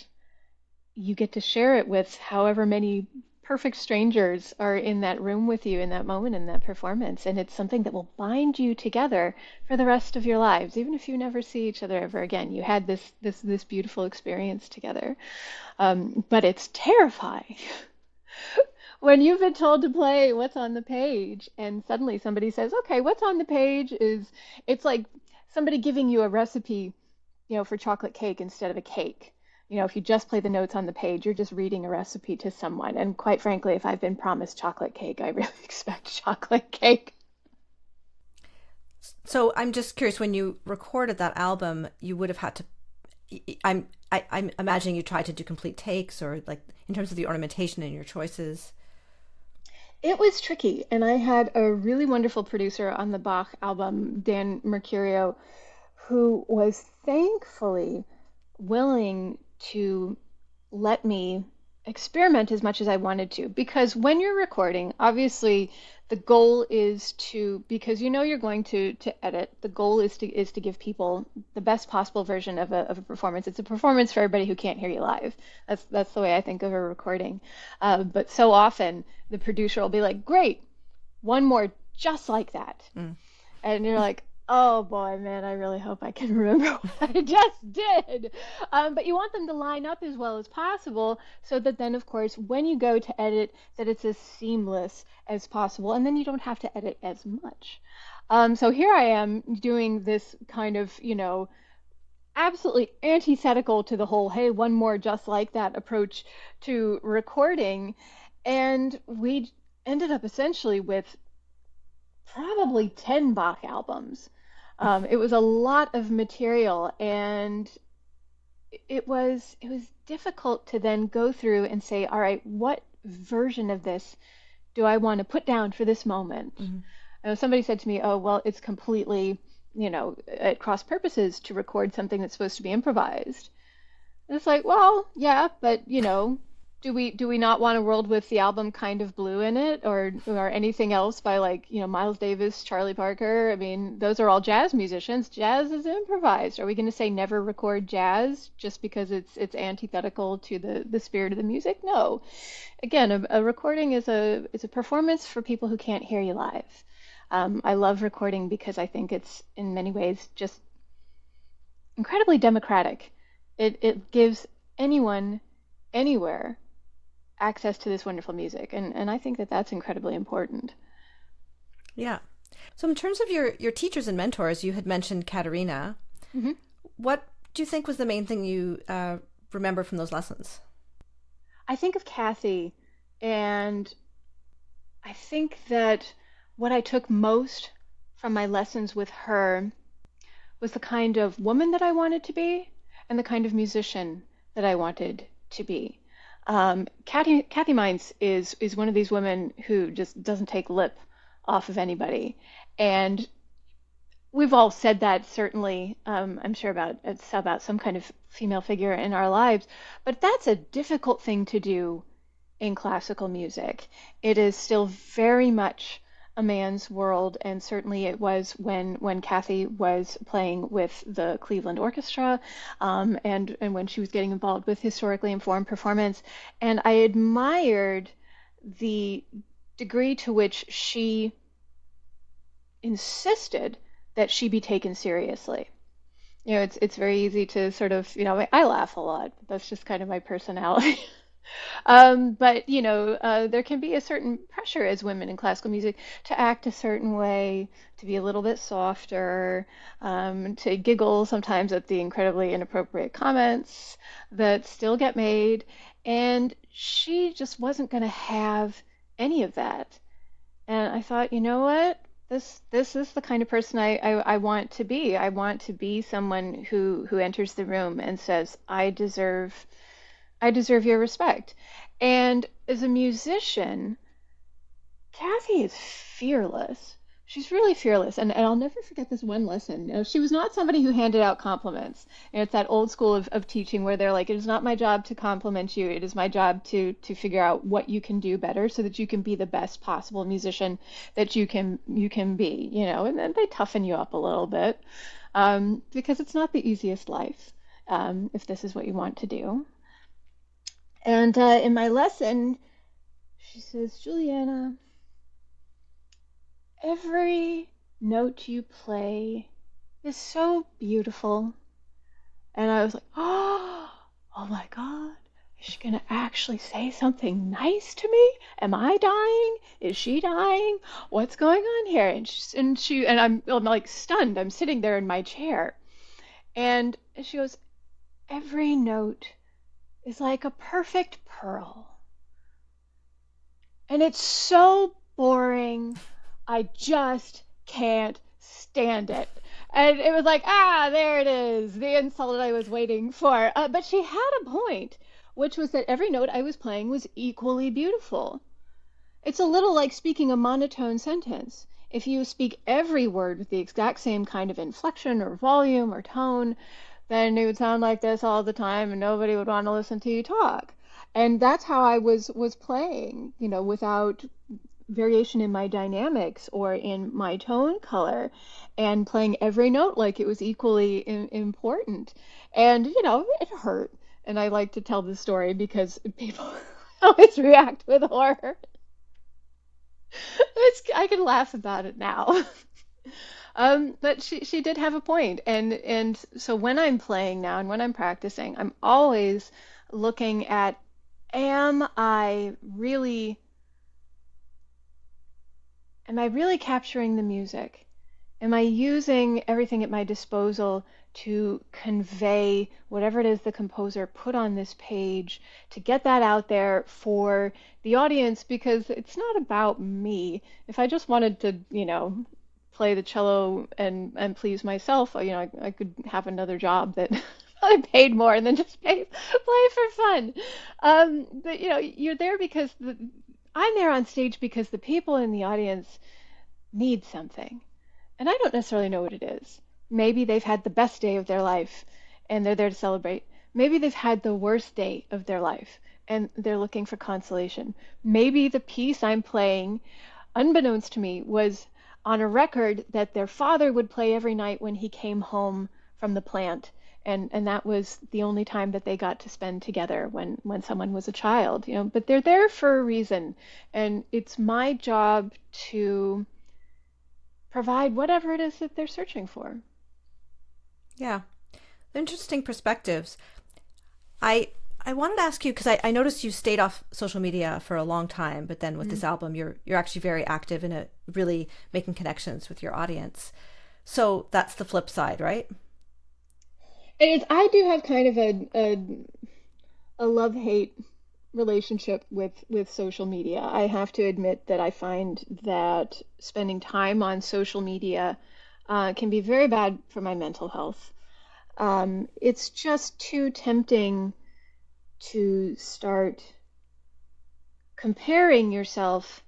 S1: you get to share it with however many perfect strangers are in that room with you in that moment, in that performance, and it's something that will bind you together for the rest of your lives, even if you never see each other ever again. You had this beautiful experience together, but it's terrifying when you've been told to play what's on the page, and suddenly somebody says, "Okay, what's on the page is," it's like somebody giving you a recipe, for chocolate cake instead of a cake. If you just play the notes on the page, you're just reading a recipe to someone. And quite frankly, if I've been promised chocolate cake, I really expect chocolate cake.
S3: So I'm just curious, when you recorded that album, you would have had to, I'm imagining you tried to do complete takes, or like in terms of the ornamentation and your choices.
S1: It was tricky, and I had a really wonderful producer on the Bach album, Dan Mercurio, who was thankfully willing to let me experiment as much as I wanted to. Because when you're recording, obviously the goal is to, because you're going to edit, the goal is to give people the best possible version of a performance. It's a performance for everybody who can't hear you live. That's the way I think of a recording. But so often the producer will be like, "Great, one more just like that." And you're like, "Oh boy, man, I really hope I can remember what I just did." But you want them to line up as well as possible, so that then, of course, when you go to edit, that it's as seamless as possible, and then you don't have to edit as much. So here I am doing this kind of, absolutely antithetical to the whole, "Hey, one more just like that" approach to recording. And we ended up essentially with probably 10 Bach albums. It was a lot of material, and it was difficult to then go through and say, all right, what version of this do I want to put down for this moment? Somebody said to me, "Oh, well, it's completely, at cross purposes to record something that's supposed to be improvised." And it's like, well, yeah, but do we not want a world with the album Kind of Blue in it, or anything else by, like, Miles Davis, Charlie Parker? I mean, those are all jazz musicians. Jazz is improvised. Are we going to say never record jazz just because it's antithetical to the spirit of the music? No. Again, a recording is a performance for people who can't hear you live. I love recording because I think it's in many ways just incredibly democratic. It gives anyone, anywhere, access to this wonderful music, and I think that that's incredibly important.
S3: Yeah. So in terms of your teachers and mentors, you had mentioned Catharina. What do you think was the main thing you remember from those lessons?
S1: I think of Kathy, and I think that what I took most from my lessons with her was the kind of woman that I wanted to be, and the kind of musician that I wanted to be. Kathy Meints is one of these women who just doesn't take lip off of anybody, and we've all said that, certainly. I'm sure about some kind of female figure in our lives, but that's a difficult thing to do in classical music. It is still very much a man's world, and certainly it was when Kathy was playing with the Cleveland Orchestra, and when she was getting involved with historically informed performance. And I admired the degree to which she insisted that she be taken seriously. It's very easy to sort of, I laugh a lot. That's just kind of my personality. But there can be a certain pressure as women in classical music to act a certain way, to be a little bit softer, to giggle sometimes at the incredibly inappropriate comments that still get made. And she just wasn't going to have any of that. And I thought, you know what? This is the kind of person I want to be. I want to be someone who enters the room and says, I deserve your respect. And as a musician, Kathy is fearless. She's really fearless. And I'll never forget this one lesson. She was not somebody who handed out compliments. It's that old school of teaching where they're like, it is not my job to compliment you. It is my job to figure out what you can do better so that you can be the best possible musician that you can be, and then they toughen you up a little bit, because it's not the easiest life, if this is what you want to do. And in my lesson, she says, Juliana, every note you play is so beautiful. And I was like, oh my God, is she going to actually say something nice to me? Am I dying? Is she dying? What's going on here? And I'm like stunned. I'm sitting there in my chair. And she goes, every note is like a perfect pearl. And it's so boring. I just can't stand it. And it was like, there it is, the insult I was waiting for. But she had a point, which was that every note I was playing was equally beautiful. It's a little like speaking a monotone sentence. If you speak every word with the exact same kind of inflection or volume or tone, then it would sound like this all the time and nobody would want to listen to you talk. And that's how I was playing, without variation in my dynamics or in my tone color, and playing every note like it was equally important. And, it hurt. And I like to tell this story because people always react with horror. I can laugh about it now. But she did have a point, and so when I'm playing now and when I'm practicing, I'm always looking at, am I really capturing the music? Am I using everything at my disposal to convey whatever it is the composer put on this page, to get that out there for the audience? Because it's not about me. If I just wanted to, play the cello and please myself, I could have another job that I paid more and then just play for fun. But you're there because I'm there on stage because the people in the audience need something. And I don't necessarily know what it is. Maybe they've had the best day of their life and they're there to celebrate. Maybe they've had the worst day of their life and they're looking for consolation. Maybe the piece I'm playing, unbeknownst to me, was on a record that their father would play every night when he came home from the plant. And that was the only time that they got to spend together when someone was a child, but they're there for a reason. And it's my job to provide whatever it is that they're searching for.
S3: Yeah, interesting perspectives. I wanted to ask you, because I noticed you stayed off social media for a long time, but then with this album, you're actually very active in it, really making connections with your audience. So that's the flip side, right?
S1: I do have kind of a love-hate relationship with social media. I have to admit that I find that spending time on social media can be very bad for my mental health. It's just too tempting to start comparing yourself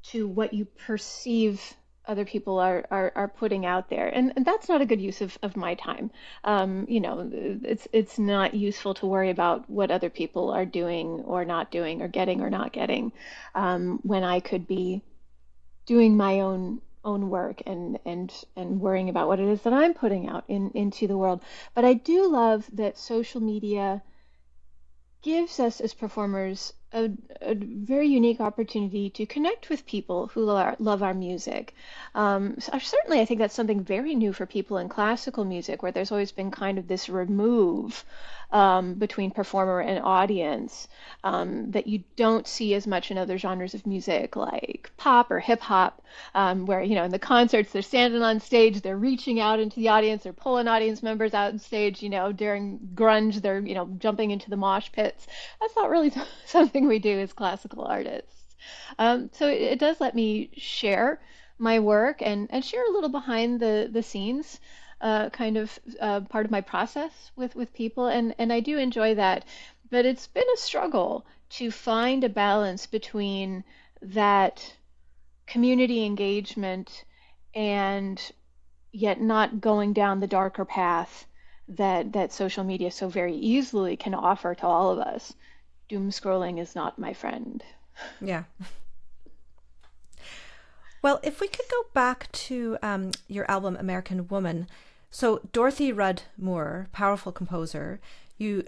S1: to what you perceive other people are putting out there. And that's not a good use of my time. It's not useful to worry about what other people are doing or not doing or getting or not getting, when I could be doing my own work and worrying about what it is that I'm putting out into the world. But I do love that social media gives us as performers a, a very unique opportunity to connect with people who love our music. Certainly, I think that's something very new for people in classical music, where there's always been kind of this remove between performer and audience that you don't see as much in other genres of music, like pop or hip hop, where, in the concerts, they're standing on stage, they're reaching out into the audience, they're pulling audience members out on stage, during grunge, they're, jumping into the mosh pits. That's not really something we do as classical artists. So it does let me share my work and share a little behind the scenes kind of part of my process with people, and I do enjoy that. But it's been a struggle to find a balance between that community engagement and yet not going down the darker path that social media so very easily can offer to all of us. Doom scrolling is not my friend.
S3: Yeah. Well, if we could go back to your album American Woman. So Dorothy Rudd Moore, powerful composer, you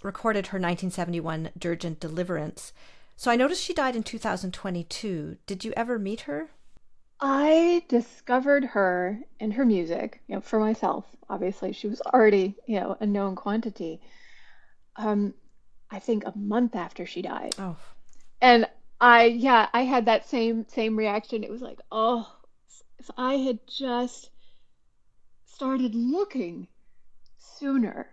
S3: recorded her 1971 Dirge and Deliverance. So I noticed she died in 2022. Did you ever meet her?
S1: I discovered her and her music, for myself. Obviously, she was already, a known quantity. Um, I think a month after she died.
S3: Oh,
S1: And yeah, I had that same reaction. It was like, oh, if I had just started looking sooner,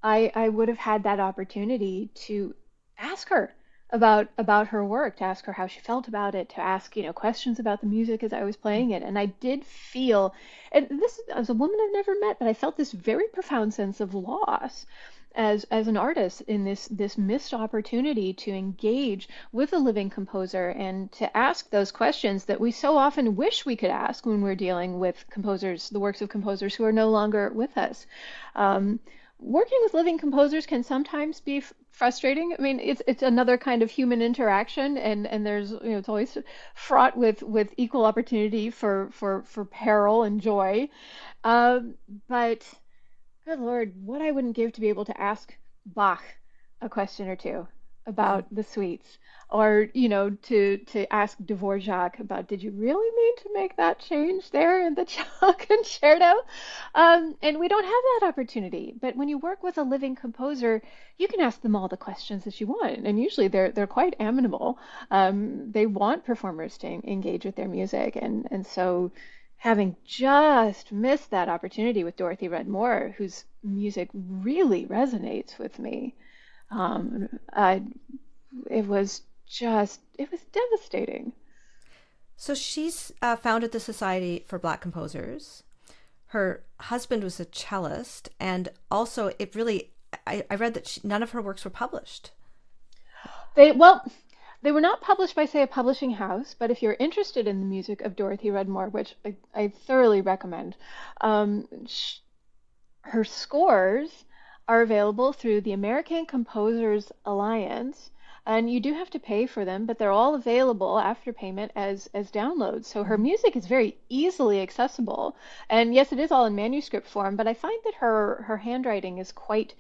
S1: I would have had that opportunity to ask her about her work, to ask her how she felt about it, to ask, questions about the music as I was playing it. And I did feel, and this as a woman I've never met, but I felt this very profound sense of loss as an artist in this missed opportunity to engage with a living composer and to ask those questions that we so often wish we could ask when we're dealing with composers, the works of composers who are no longer with us. Working with living composers can sometimes be frustrating. I mean, it's another kind of human interaction, and there's, it's always fraught with equal opportunity for peril and joy. Um, but good Lord, what I wouldn't give to be able to ask Bach a question or two about the suites, or to ask Dvorak about, did you really mean to make that change there in the cello concerto? And we don't have that opportunity. But when you work with a living composer, you can ask them all the questions that you want, and usually they're quite amenable. They want performers to engage with their music, and so having just missed that opportunity with Dorothy Rudd Moore, whose music really resonates with me, I, it was devastating.
S3: so she's founded the Society for Black Composers. Her husband was a cellist, and also it really, I read that none of her works were published.
S1: Well, they were not published by, say, a publishing house, but if you're interested in the music of Dorothy Rudd Moore, which I thoroughly recommend, sh her scores are available through the American Composers Alliance, and you do have to pay for them, but they're all available after payment as downloads. So her
S3: Mhm.
S1: music is very easily accessible. And yes, it is all in manuscript form, but I find that her handwriting is quite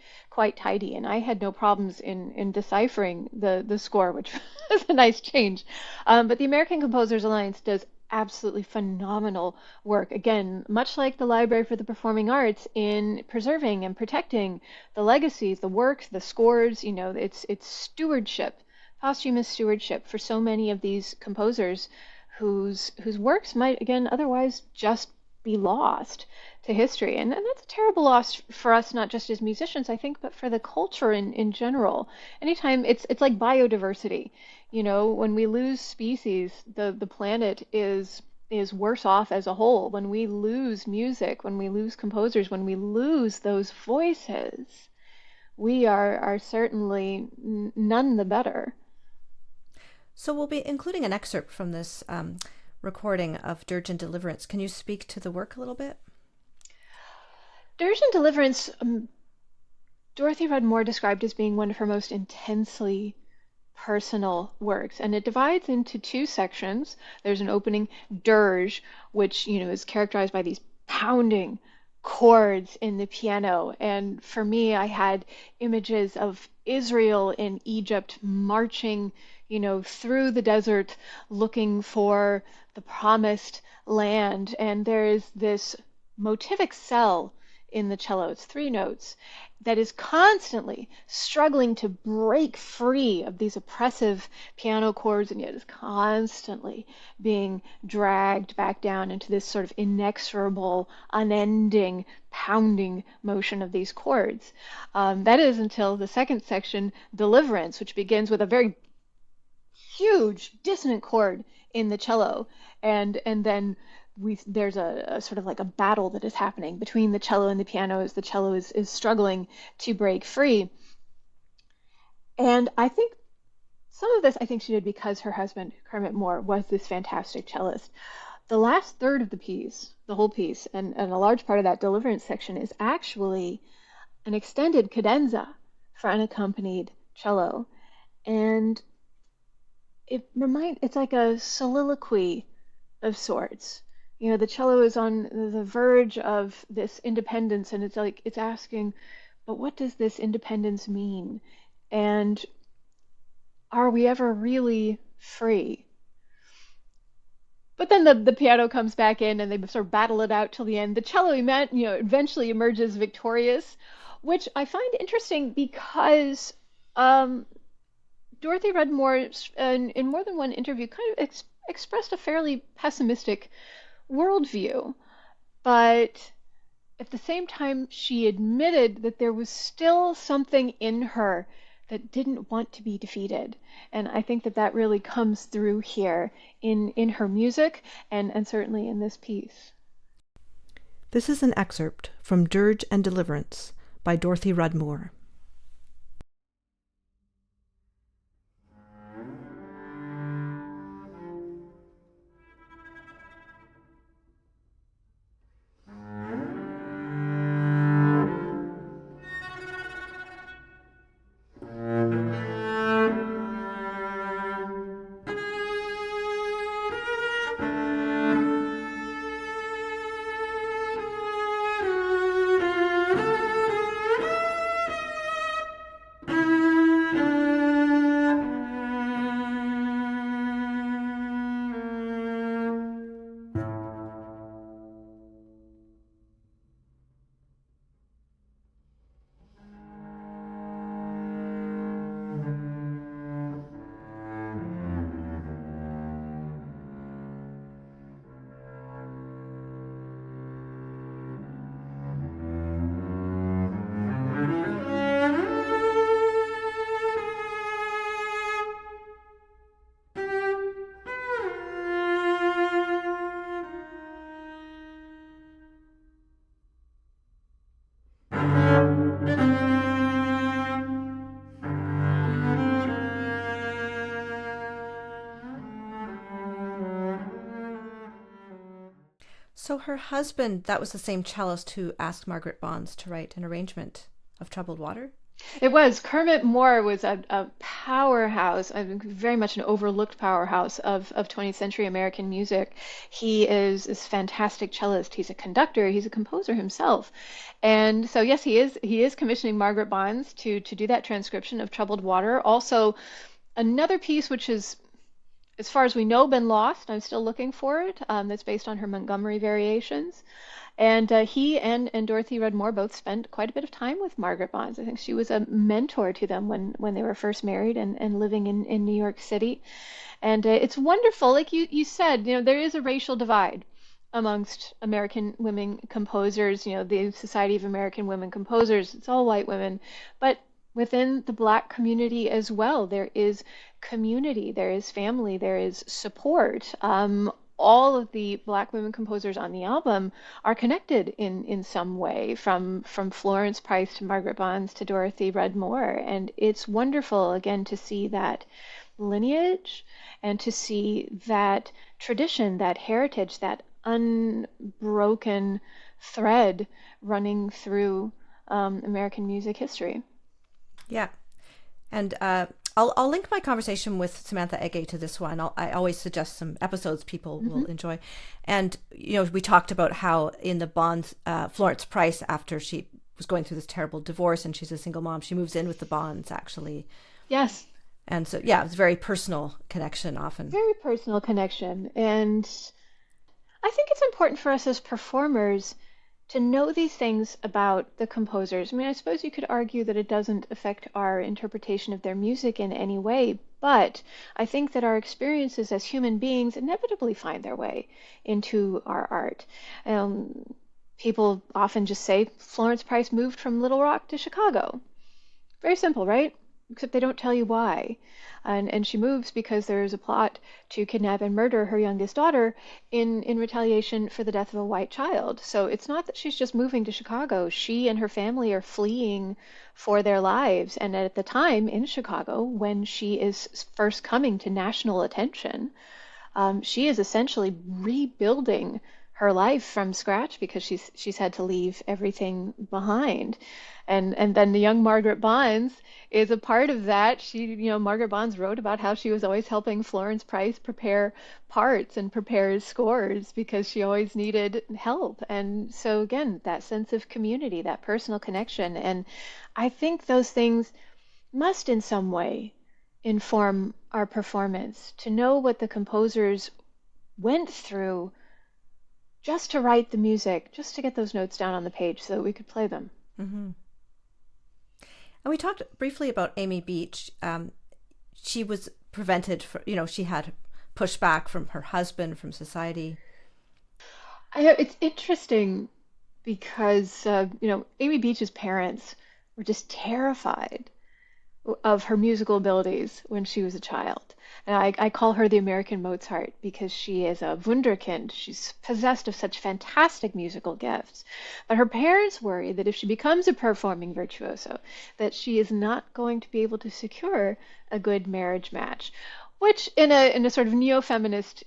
S1: tidy, and I had no problems in deciphering the score, which was a nice change. But the American Composers Alliance does absolutely phenomenal work. Again, much like the Library for the Performing Arts, in preserving and protecting the legacies, the works, the scores. It's stewardship, posthumous stewardship for so many of these composers whose works might again otherwise just be lost to history. And that's a terrible loss for us, not just as musicians, I think, but for the culture in general. Anytime it's like biodiversity. When we lose species, the planet is worse off as a whole. When we lose music, when we lose composers, when we lose those voices, we are certainly none the better.
S3: So we'll be including an excerpt from this recording of Dirge and Deliverance. Can you speak to the work a little bit?
S1: Dirge and Deliverance, Dorothy Rudd Moore described as being one of her most intensely personal works, and it divides into two sections. There's an opening dirge, which is characterized by these pounding, chords in the piano. And for me, I had images of Israel in Egypt marching, through the desert looking for the promised land. And there is this motivic cell in the cello, it's three notes, that is constantly struggling to break free of these oppressive piano chords, and yet is constantly being dragged back down into this sort of inexorable, unending pounding motion of these chords. That is until the second section, Deliverance, which begins with a very huge dissonant chord in the cello, and then there's a sort of like a battle that is happening between the cello and the piano as the cello is struggling to break free. And I think some of this, I think she did because her husband, Kermit Moore, was this fantastic cellist. The last third of the piece, the whole piece, and a large part of that Deliverance section is actually an extended cadenza for unaccompanied cello. And it's like a soliloquy of sorts. The cello is on the verge of this independence, and it's like it's asking, but what does this independence mean? And are we ever really free? But then the piano comes back in, and they sort of battle it out till the end. The cello, eventually emerges victorious, which I find interesting because Dorothy Rudd Moore, in more than one interview, kind of expressed a fairly pessimistic worldview. But at the same time, she admitted that there was still something in her that didn't want to be defeated. And I think that really comes through here in her music and certainly in this piece.
S2: This is an excerpt from Dirge and Deliverance by Dorothy Rudd Moore.
S3: So her husband, that was the same cellist who asked Margaret Bonds to write an arrangement of Troubled Water?
S1: It was. Kermit Moore was a powerhouse, very much an overlooked powerhouse of 20th century American music. He is a fantastic cellist. He's a conductor. He's a composer himself. And so, yes, he is commissioning Margaret Bonds to do that transcription of Troubled Water. Also, another piece which is, as far as we know, been lost. I'm still looking for it. That's based on her Montgomery variations. And he and Dorothy Rudd Moore both spent quite a bit of time with Margaret Bonds. I think she was a mentor to them when they were first married and living in New York City. And it's wonderful. Like you said, there is a racial divide amongst American women composers. The Society of American Women Composers, it's all white women. But within the Black community as well, there is community, there is family, there is support. All of the Black women composers on the album are connected in some way, from Florence Price to Margaret Bonds to Dorothy Rudd Moore. And it's wonderful, again, to see that lineage and to see that tradition, that heritage, that unbroken thread running through American music history.
S3: Yeah. And I'll link my conversation with Samantha Ege to this one. I always suggest some episodes people will enjoy. And, we talked about how in the Bonds, Florence Price, after she was going through this terrible divorce and she's a single mom, she moves in with the Bonds, actually.
S1: Yes.
S3: And so, yeah, it's a very personal connection often.
S1: Very personal connection. And I think it's important for us as performers to know these things about the composers. I mean, I suppose you could argue that it doesn't affect our interpretation of their music in any way, but I think that our experiences as human beings inevitably find their way into our art. People often just say Florence Price moved from Little Rock to Chicago. Very simple, right? Except they don't tell you why. And she moves because there's a plot to kidnap and murder her youngest daughter in retaliation for the death of a white child. So it's not that she's just moving to Chicago. She and her family are fleeing for their lives. And at the time in Chicago, when she is first coming to national attention, she is essentially rebuilding her life from scratch because she's had to leave everything behind. And then the young Margaret Bonds is a part of that. Margaret Bonds wrote about how she was always helping Florence Price prepare parts and prepare scores because she always needed help. And so again, that sense of community, that personal connection. And I think those things must in some way inform our performance, to know what the composers went through just to write the music, just to get those notes down on the page so that we could play them.
S3: Mm-hmm. And we talked briefly about Amy Beach. She was prevented, she had pushback from her husband, from society.
S1: It's interesting because, Amy Beach's parents were just terrified of her musical abilities when she was a child. And I call her the American Mozart because she is a wunderkind. She's possessed of such fantastic musical gifts. But her parents worry that if she becomes a performing virtuoso, that she is not going to be able to secure a good marriage match. Which, in a sort of neo-feminist,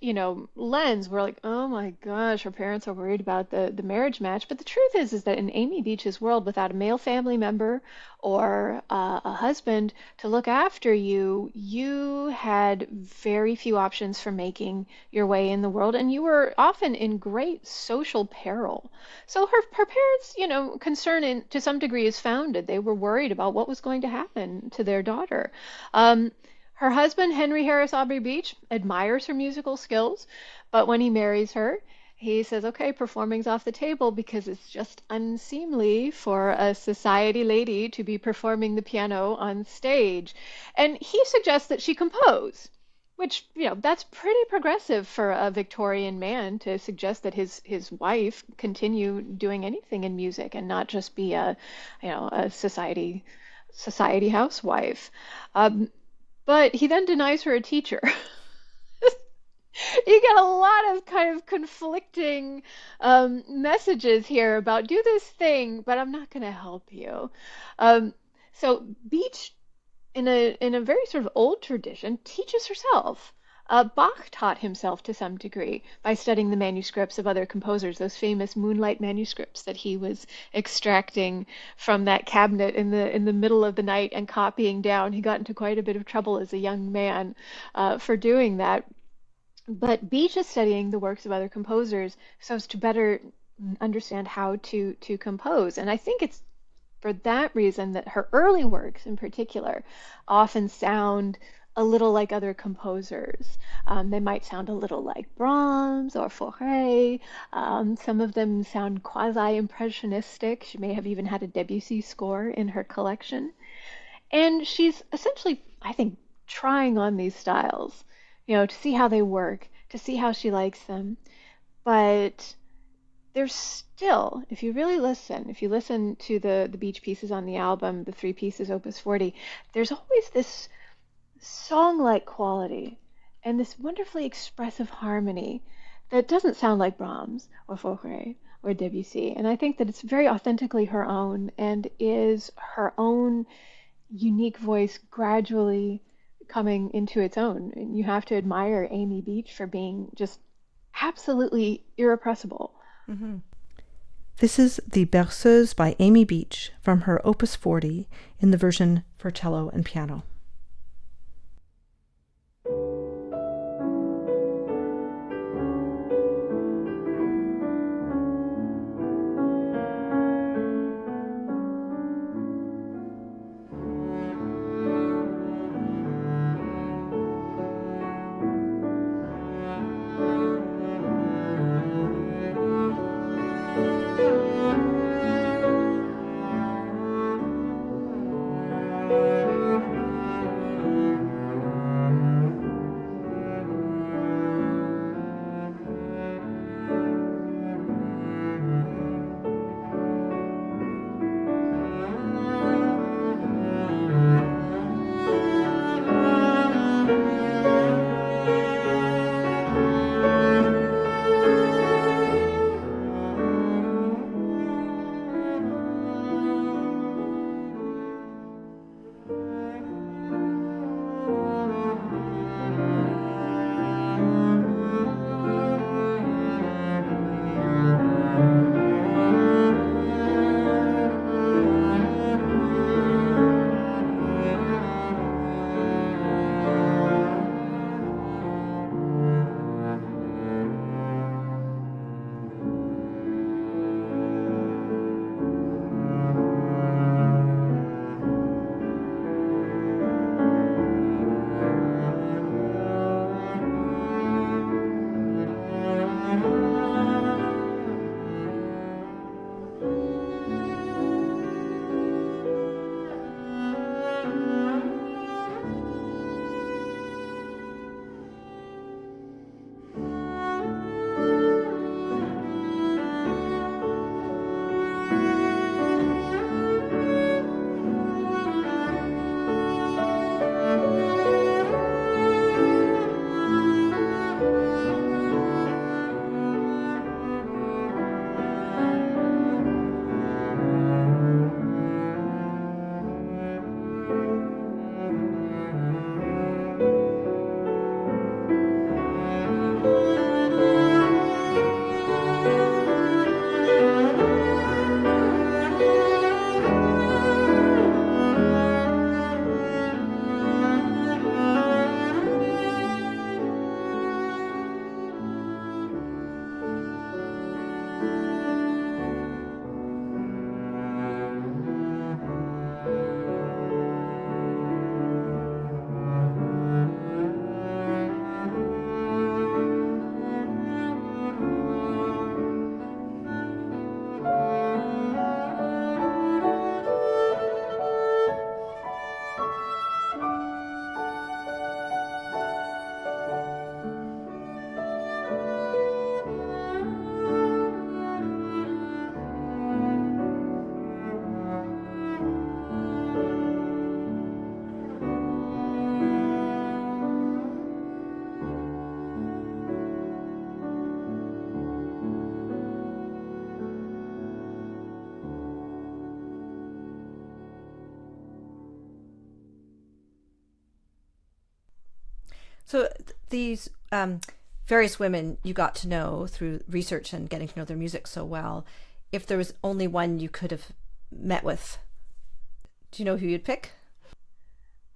S1: lens, we're like, oh my gosh, her parents are worried about the marriage match. But the truth is that in Amy Beach's world, without a male family member or a husband to look after you, you had very few options for making your way in the world, and you were often in great social peril. So her parents, concern to some degree is founded. They were worried about what was going to happen to their daughter. Her husband, Henry Harris Aubrey Beach, admires her musical skills, but when he marries her, he says, okay, performing's off the table because it's just unseemly for a society lady to be performing the piano on stage. And he suggests that she compose, which, that's pretty progressive for a Victorian man to suggest that his wife continue doing anything in music and not just be a society housewife. But he then denies her a teacher. You get a lot of kind of conflicting messages here about do this thing, but I'm not going to help you. So Beach, in a very sort of old tradition, teaches herself. Bach taught himself to some degree by studying the manuscripts of other composers, those famous Moonlight manuscripts that he was extracting from that cabinet in the middle of the night and copying down. He got into quite a bit of trouble as a young man for doing that. But Beach is studying the works of other composers so as to better understand how to compose. And I think it's for that reason that her early works in particular often sound a little like other composers. They might sound a little like Brahms or Fauré. Some of them sound quasi-impressionistic. She may have even had a Debussy score in her collection. And she's essentially, I think, trying on these styles, to see how they work, to see how she likes them. But there's still, if you listen to the Beach pieces on the album, the 3 pieces, Opus 40, there's always this song-like quality and this wonderfully expressive harmony that doesn't sound like Brahms or Fauré or Debussy. And I think that it's very authentically her own and is her own unique voice gradually coming into its own. And you have to admire Amy Beach for being just absolutely irrepressible.
S2: Mm-hmm. This is The Berceuse by Amy Beach from her Opus 40 in the version for cello and piano.
S3: So these various women you got to know through research and getting to know their music so well. If there was only one you could have met with, do you know who you'd pick?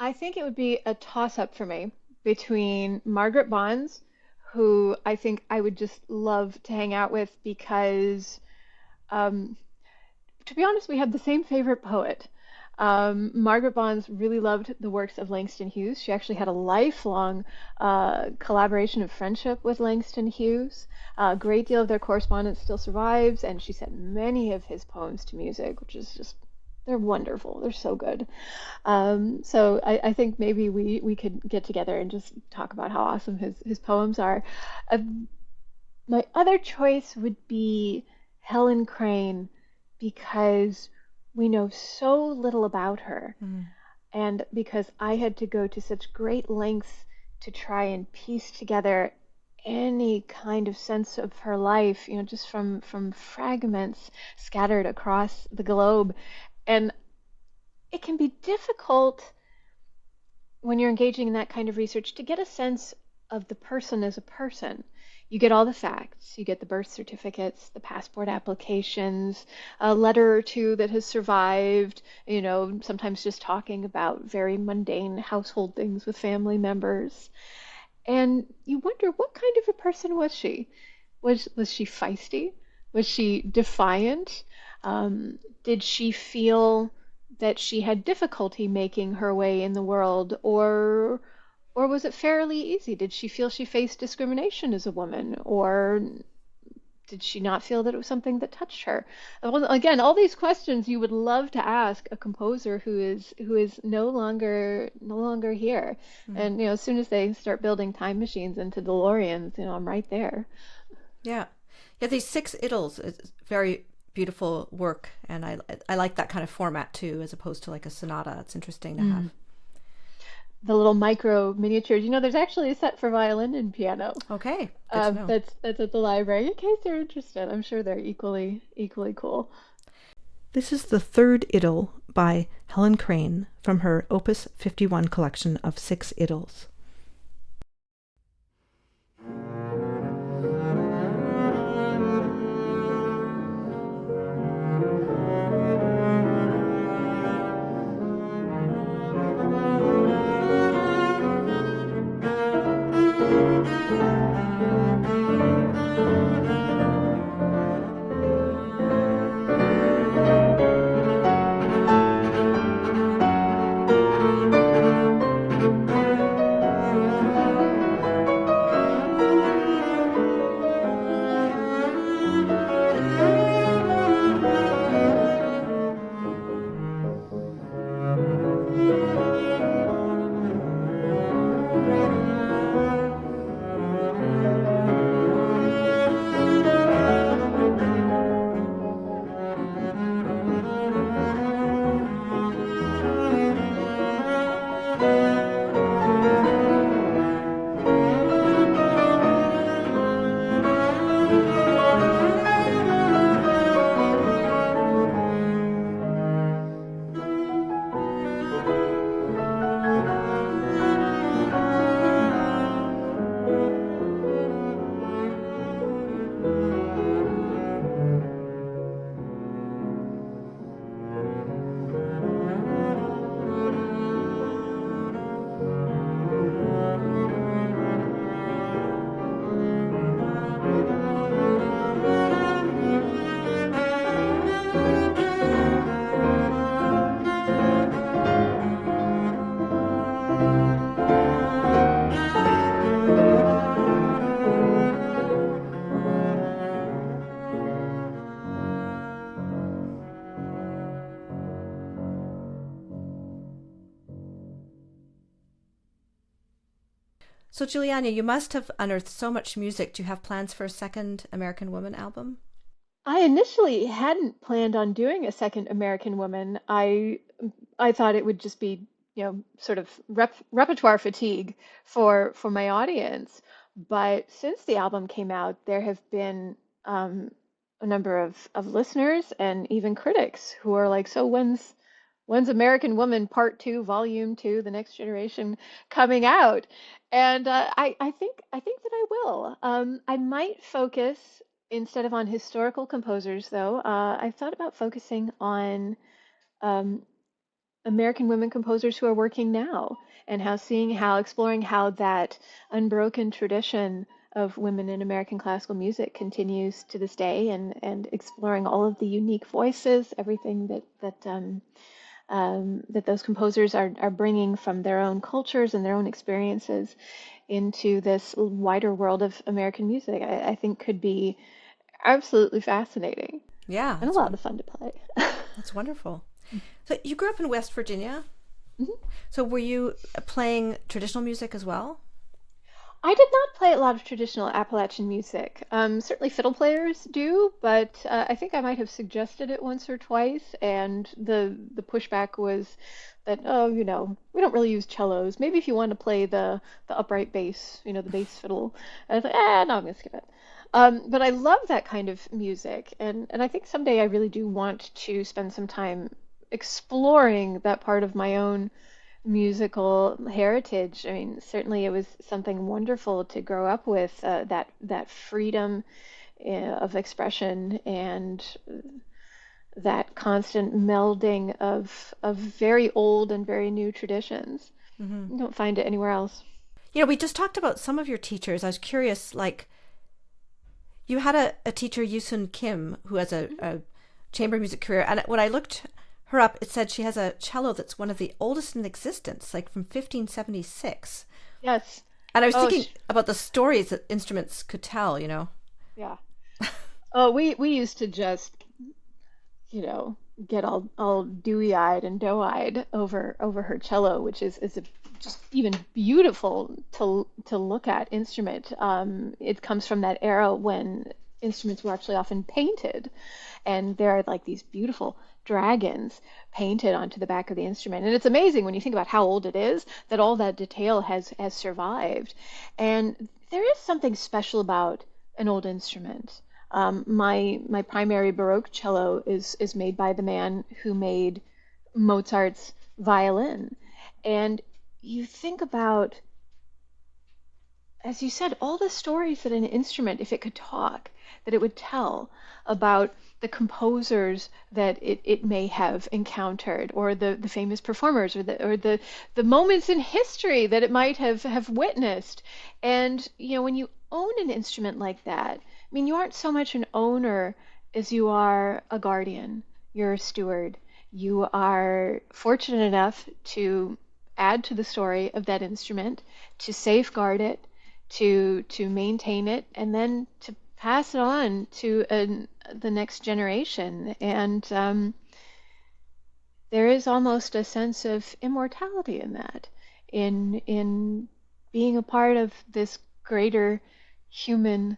S1: I think it would be a toss-up for me between Margaret Bonds, who I think I would just love to hang out with because, um, to be honest, we have the same favorite poet. Margaret Bonds really loved the works of Langston Hughes. She actually had a lifelong collaboration of friendship with Langston Hughes. A great deal of their correspondence still survives, and she set many of his poems to music, which is just, they're wonderful. They're so good. So I think maybe we could get together and just talk about how awesome his poems are. Uh, my other choice would be Helen Crane because we know so little about her,
S3: Mm.
S1: and because I had to go to such great lengths to try and piece together any kind of sense of her life, just from fragments scattered across the globe. And it can be difficult when you're engaging in that kind of research to get a sense of the person as a person. You get all the facts, you get the birth certificates, the passport applications, a letter or two that has survived, sometimes just talking about very mundane household things with family members. And you wonder, what kind of a person was she? Was she feisty? Was she defiant? Did she feel that she had difficulty making her way in the world, or was it fairly easy? Did she feel she faced discrimination as a woman, or did she not feel that it was something that touched her? Well, again, all these questions you would love to ask a composer who is no longer here.
S3: Mm.
S1: And as soon as they start building time machines into DeLoreans, I'm right there.
S3: Yeah. Yeah, these six idylls is very beautiful work, and I like that kind of format too, as opposed to like a sonata. It's interesting to have.
S1: The little micro miniatures. There's actually a set for violin and piano.
S3: Okay, good to know.
S1: That's at the library in case you're interested. I'm sure they're equally cool.
S2: This is the third idyll by Helen Crane from her Opus 51 collection of 6 idylls.
S3: So, Juliana, you must have unearthed so much music. Do you have plans for a second American Woman album?
S1: I initially hadn't planned on doing a second American Woman. I thought it would just be, sort of repertoire fatigue for my audience. But since the album came out, there have been a number of listeners and even critics who are like, so when's When's American Woman Part Two, Volume Two, The Next Generation coming out? And I think that I will. I might focus instead of on historical composers, though. I've thought about focusing on um, American women composers who are working now, and how exploring how that unbroken tradition of women in American classical music continues to this day, and exploring all of the unique voices, everything that those composers are bringing from their own cultures and their own experiences into this wider world of American music. I think could be absolutely fascinating
S3: Yeah,
S1: and a lot of fun to play.
S3: that's wonderful. So you grew up in West Virginia.
S1: Mhm.
S3: So were you playing traditional music as well?
S1: I did not play a lot of traditional Appalachian music. Certainly fiddle players do, but I think I might have suggested it once or twice, and the pushback was that, oh, we don't really use cellos. Maybe if you want to play the upright bass, the bass fiddle. And I was like, no, I'm gonna skip it. But I love that kind of music, and I think someday I really do want to spend some time exploring that part of my own musical heritage. I mean, certainly it was something wonderful to grow up with, that freedom of expression, and that constant melding of very old and very new traditions.
S3: Mm-hmm.
S1: You don't find it anywhere else.
S3: We just talked about some of your teachers. I was curious, like, you had a teacher, Yeesun Kim, who has a chamber music career. And when I looked her up, it said she has a cello that's one of the oldest in existence, like from 1576.
S1: Yes.
S3: And I was
S1: Oh,
S3: thinking about the stories that instruments could tell.
S1: yeah. Oh, we used to just, get all dewy-eyed and doe-eyed over her cello, which is a just even beautiful to look at instrument. It comes from that era when instruments were actually often painted, and there are like these beautiful dragons painted onto the back of the instrument. And it's amazing when you think about how old it is that all that detail has survived. And there is something special about an old instrument. My primary Baroque cello is made by the man who made Mozart's violin. And you think about, as you said, all the stories that an instrument, if it could talk, that it would tell about the composers that it may have encountered, or the famous performers, or the moments in history that it might have witnessed. And when you own an instrument like that, I mean, you aren't so much an owner as you are a guardian. You're a steward. You are fortunate enough to add to the story of that instrument, to safeguard it, to maintain it, and then to pass it on to the next generation. And there is almost a sense of immortality in that, in being a part of this greater human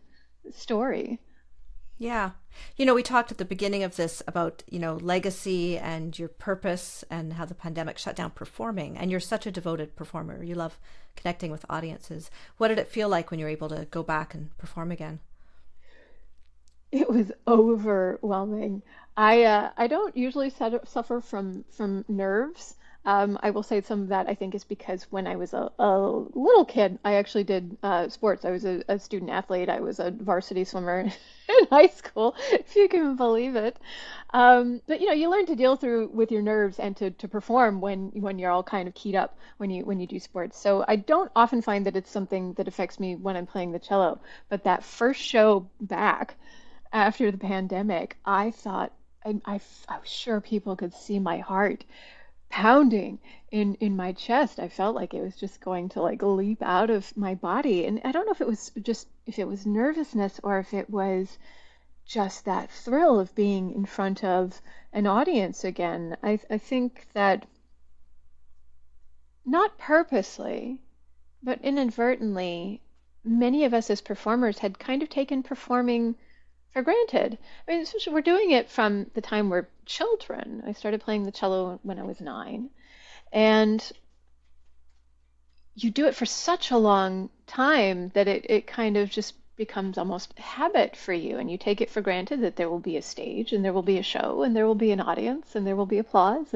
S1: story.
S3: Yeah. We talked at the beginning of this about, legacy and your purpose and how the pandemic shut down performing. And you're such a devoted performer. You love connecting with audiences. What did it feel like when you were able to go back and perform again?
S1: It was overwhelming. I don't usually suffer from nerves. I will say some of that I think is because when I was a little kid, I actually did sports. I was a student athlete. I was a varsity swimmer in high school, if you can believe it. But you learn to deal with your nerves and to perform when you're all kind of keyed up when you do sports. So I don't often find that it's something that affects me when I'm playing the cello. But that first show back after the pandemic, I thought I was sure people could see my heart pounding in my chest. I felt like it was just going to like leap out of my body. And I don't know if it was nervousness or if it was just that thrill of being in front of an audience again. I think that not purposely, but inadvertently, many of us as performers had kind of taken performing for granted. I mean, especially we're doing it from the time we're children. I started playing the cello when I was 9, and you do it for such a long time that it kind of just becomes almost habit for you, and you take it for granted that there will be a stage and there will be a show and there will be an audience and there will be applause,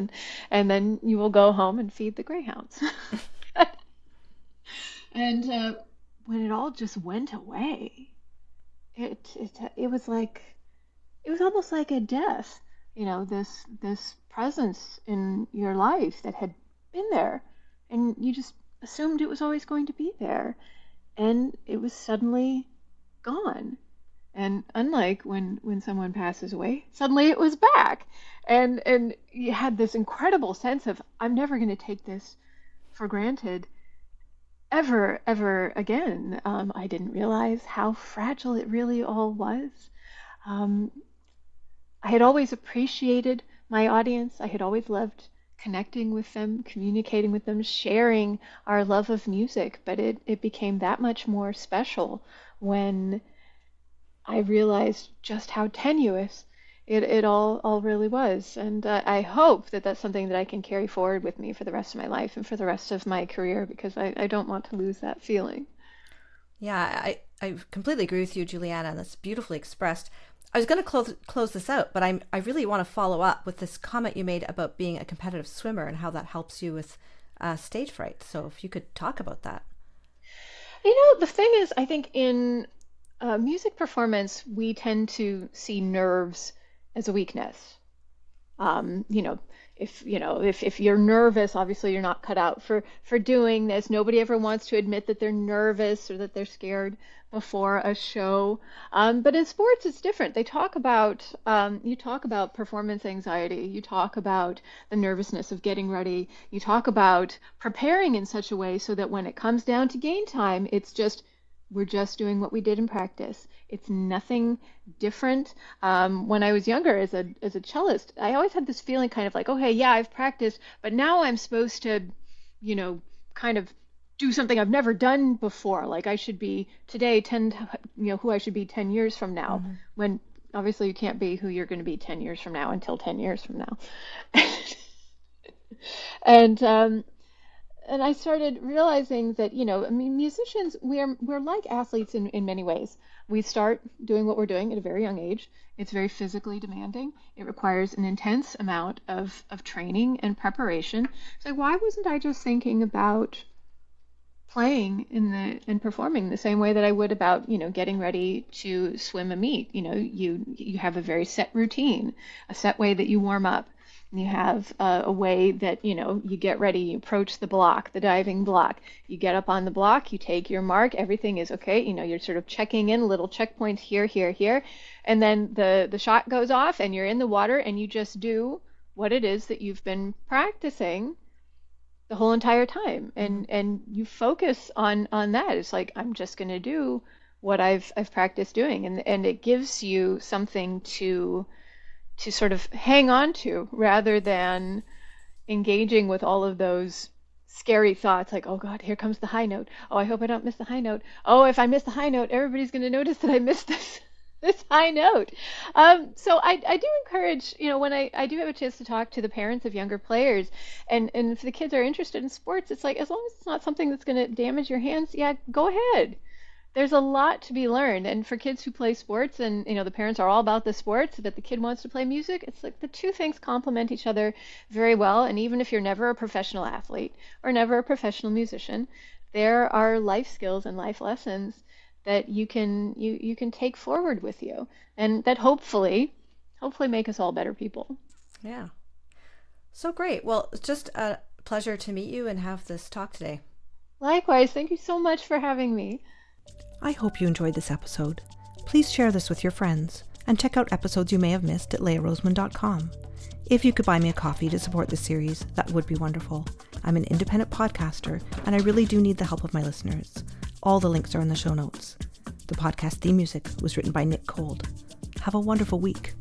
S1: and then you will go home and feed the greyhounds. And when it all just went away, it was like it was almost like a death, this presence in your life that had been there, and you just assumed it was always going to be there, and it was suddenly gone. And unlike when someone passes away, suddenly it was back, and you had this incredible sense of, I'm never going to take this for granted ever again. I didn't realize how fragile it really all was. Um, I had always appreciated my audience. I had always loved connecting with them, communicating with them, sharing our love of music. But it became that much more special when I realized just how tenuous it all really was. And I hope that that's something that I can carry forward with me for the rest of my life and for the rest of my career, because I don't want to lose that feeling.
S3: Yeah, I completely agree with you, Juliana. That's beautifully expressed. I was going to close this out, but I really want to follow up with this comment you made about being a competitive swimmer and how that helps you with stage fright. So if you could talk about that.
S1: The thing is, I think in music performance, we tend to see nerves as a weakness. If you're nervous, obviously you're not cut out for doing this. Nobody ever wants to admit that they're nervous or that they're scared before a show. But in sports, it's different. They talk about you talk about performance anxiety. You talk about the nervousness of getting ready. You talk about preparing in such a way so that when it comes down to game time, we're just doing what we did in practice. It's nothing different. When I was younger as a cellist, I always had this feeling kind of like, okay, yeah, I've practiced, but now I'm supposed to, kind of do something I've never done before. Like I should be today who I should be 10 years from now, mm-hmm. when obviously you can't be who you're going to be 10 years from now until 10 years from now. And I started realizing that, musicians, we're like athletes in many ways. We start doing what we're doing at a very young age. It's very physically demanding. It requires an intense amount of training and preparation. So why wasn't I just thinking about playing and performing the same way that I would about, getting ready to swim a meet? You have a very set routine, a set way that you warm up. You have a way that, you get ready, you approach the block, the diving block. You get up on the block, you take your mark, everything is okay. You're sort of checking in, little checkpoints here, here, here. And then the shot goes off and you're in the water and you just do what it is that you've been practicing the whole entire time. And you focus on that. It's like, I'm just going to do what I've practiced doing. And it gives you something to sort of hang on to, rather than engaging with all of those scary thoughts like, oh God, here comes the high note. Oh, I hope I don't miss the high note. Oh, if I miss the high note, everybody's going to notice that I missed this high note. So I do encourage, when I do have a chance to talk to the parents of younger players, and if the kids are interested in sports, it's like, as long as it's not something that's going to damage your hands, yeah, go ahead. There's a lot to be learned. And for kids who play sports, and the parents are all about the sports, but the kid wants to play music, it's like the two things complement each other very well. And even if you're never a professional athlete or never a professional musician, there are life skills and life lessons that you can take forward with you, and that hopefully make us all better people.
S3: Yeah. So great. Well, it's just a pleasure to meet you and have this talk today.
S1: Likewise. Thank you so much for having me.
S2: I hope you enjoyed this episode. Please share this with your friends and check out episodes you may have missed at leahroseman.com. If you could buy me a coffee to support this series, that would be wonderful. I'm an independent podcaster and I really do need the help of my listeners. All the links are in the show notes. The podcast theme music was written by Nick Cold. Have a wonderful week.